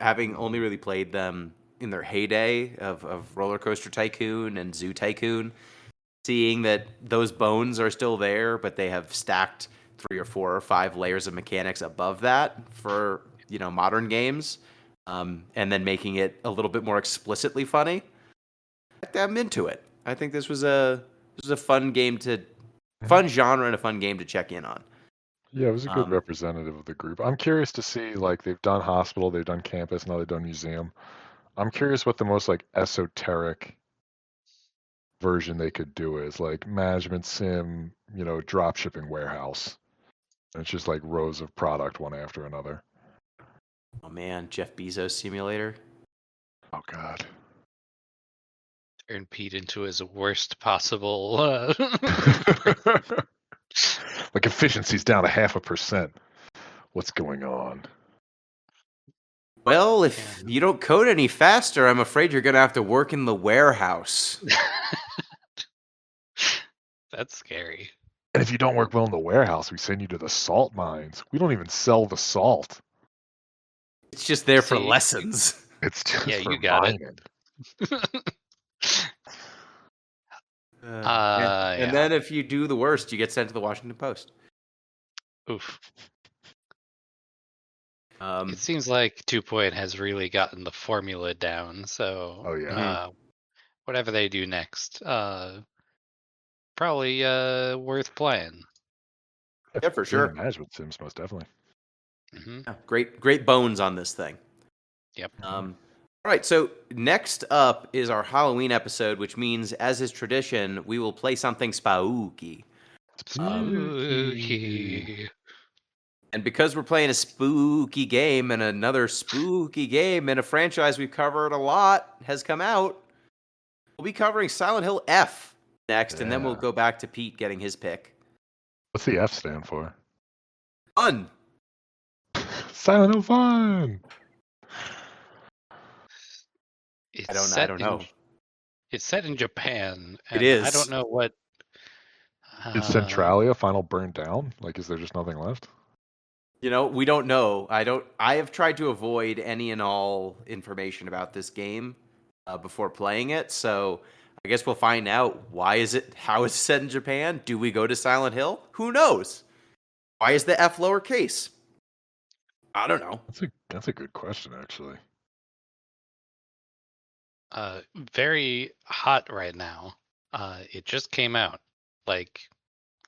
Having only really played them in their heyday of Roller Coaster Tycoon and Zoo Tycoon, seeing that those bones are still there, but they have stacked 3 or 4 or 5 layers of mechanics above that for modern games, and then making it a little bit more explicitly funny. I'm into it. I think this was a fun genre and a fun game to check in on. Yeah, it was a good Um, representative of the group. I'm curious to see, like, they've done hospital, they've done campus, now they've done museum. I'm curious what the most, like, esoteric version they could do is. Like, management sim, drop shipping warehouse. And it's just like rows of product one after another. oh man, Jeff Bezos simulator. Oh, God. Turn Pete into his worst possible. Like, efficiency's down to 0.5%. What's going on? Well, Yeah. if you don't code any faster, I'm afraid you're gonna have to work in the warehouse. That's scary. And if you don't work well in the warehouse, we send you to the salt mines. We don't even sell the salt. It's just there for See, lessons. It's just Yeah, for you got it. mining. And Yeah. then if you do the worst, you get sent to the Washington Post. Oof. Um, It seems like 2 Point has really gotten the formula down. So, Oh, yeah. whatever they do next, probably worth playing. yeah, for Being sure. a management sims, most definitely. Hmm. Yeah, great bones on this thing. Yep. All right, so next up is our Halloween episode, which means, as is tradition, we will play something spooky. Spooky. And because we're playing a spooky game and another spooky game in a franchise we've covered a lot has come out, we'll be covering Silent Hill F next, and then we'll Yeah. go back to Pete getting his pick. What's the F stand for? Fun! Silent Hill Fun! It's I set don't in- know. It's set in Japan. It And is. I don't know what. Is Centralia final burned down? Like, is there just nothing left? You know, we don't know. I have tried to avoid any and all information about this game before playing it. So I guess we'll find out. How is it set in Japan? Do we go to Silent Hill? Who knows? Why is the F lowercase? I don't know. That's a good question, actually. Very hot right now. It just came out like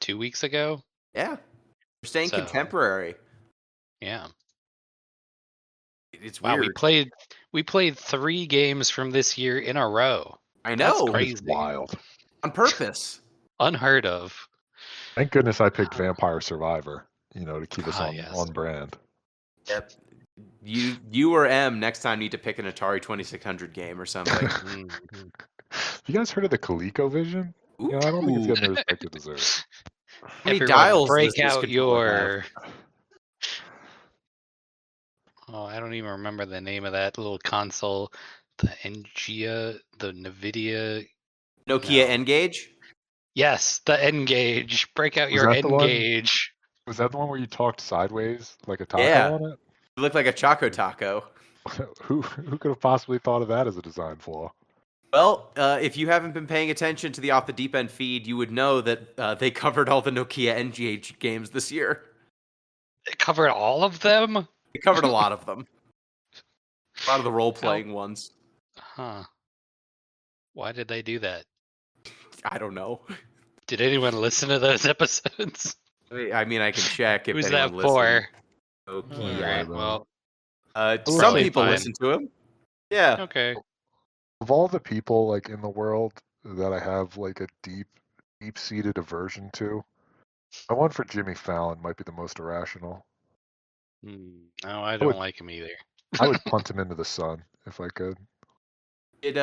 2 weeks ago. Yeah, we're staying So- contemporary. Yeah. It's Wow, weird. we played 3 games from this year in a row. I That's know, crazy. It's wild. on purpose. Unheard of. Thank goodness I picked Vampire Survivor, to keep us Yes. on brand. Yep. You or M next time need to pick an Atari 2600 game or something. Mhm. You guys heard of the ColecoVision? I don't think it's getting the respect it deserves. How many Everyone dials break does this out controller have? your. Oh, I don't even remember the name of that little console. The Nvidia, the Nvidia. Nokia No. N-Gage? Yes, the N-Gauge. Break out Was your that the one? N-Gauge. Was that the one where you talked sideways like a taco Yeah. on it? You look like a Choco Taco. Who could have possibly thought of that as a design flaw? Well, if you haven't been paying attention to the Off the Deep End feed, you would know that they covered all the Nokia N-Gage games this year. It covered all of them? They covered a lot of them. A lot of the role-playing ones. Huh. Why did they do that? I don't know. Did anyone listen to those episodes? I mean, I can check if Who's that anyone for? listened. All Nokia. right, well, Some Probably people fine. listen to him. Yeah. okay. Of all the people like in the world that I have like a deep-seated aversion to, my one for Jimmy Fallon might be the most irrational. No, I don't like him either. I would punt him into the sun if I could. It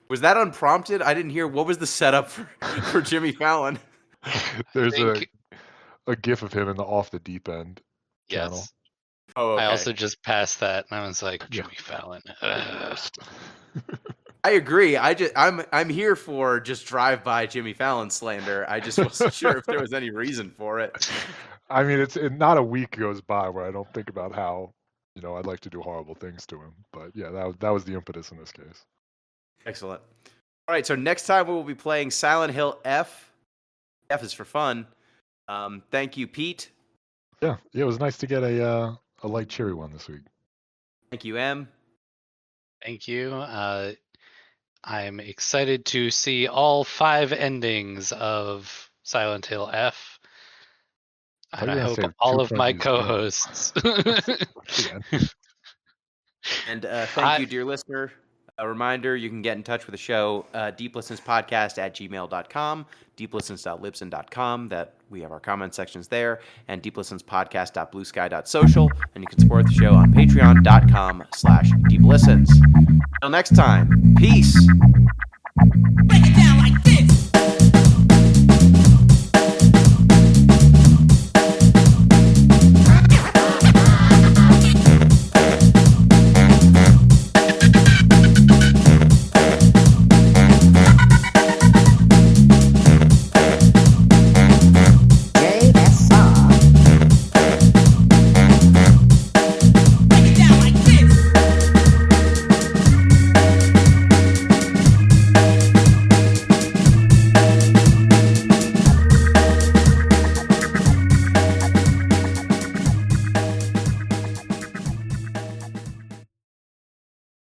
was that unprompted? I didn't hear. What was the setup for Jimmy Fallon? There's think- a gif of him in the Off the Deep End channel. Yes. Oh, okay. I also just passed that, and I was like, Yeah. Jimmy Fallon. ugh. I agree. I'm here for just drive-by Jimmy Fallon slander. I just wasn't sure if there was any reason for it. I mean, not a week goes by where I don't think about how I'd like to do horrible things to him. But yeah, that was the impetus in this case. Excellent. All right, so next time we will be playing Silent Hill F. F is for fun. Thank you, Pete. Yeah, it was nice to get a light cheery one this week. Thank you, M. Thank you. I'm excited to see all 5 endings of Silent Hill F. thought And you I were gonna hope say all 2 of my Point co-hosts. Again. And thank you, dear listener. A reminder, you can get in touch with the show, deeplistenspodcast@gmail.com, deeplistens.libsyn.com, that we have our comment sections there, and deeplistenspodcast.bluesky.social, and you can support the show on patreon.com/deeplistens. Until next time, peace.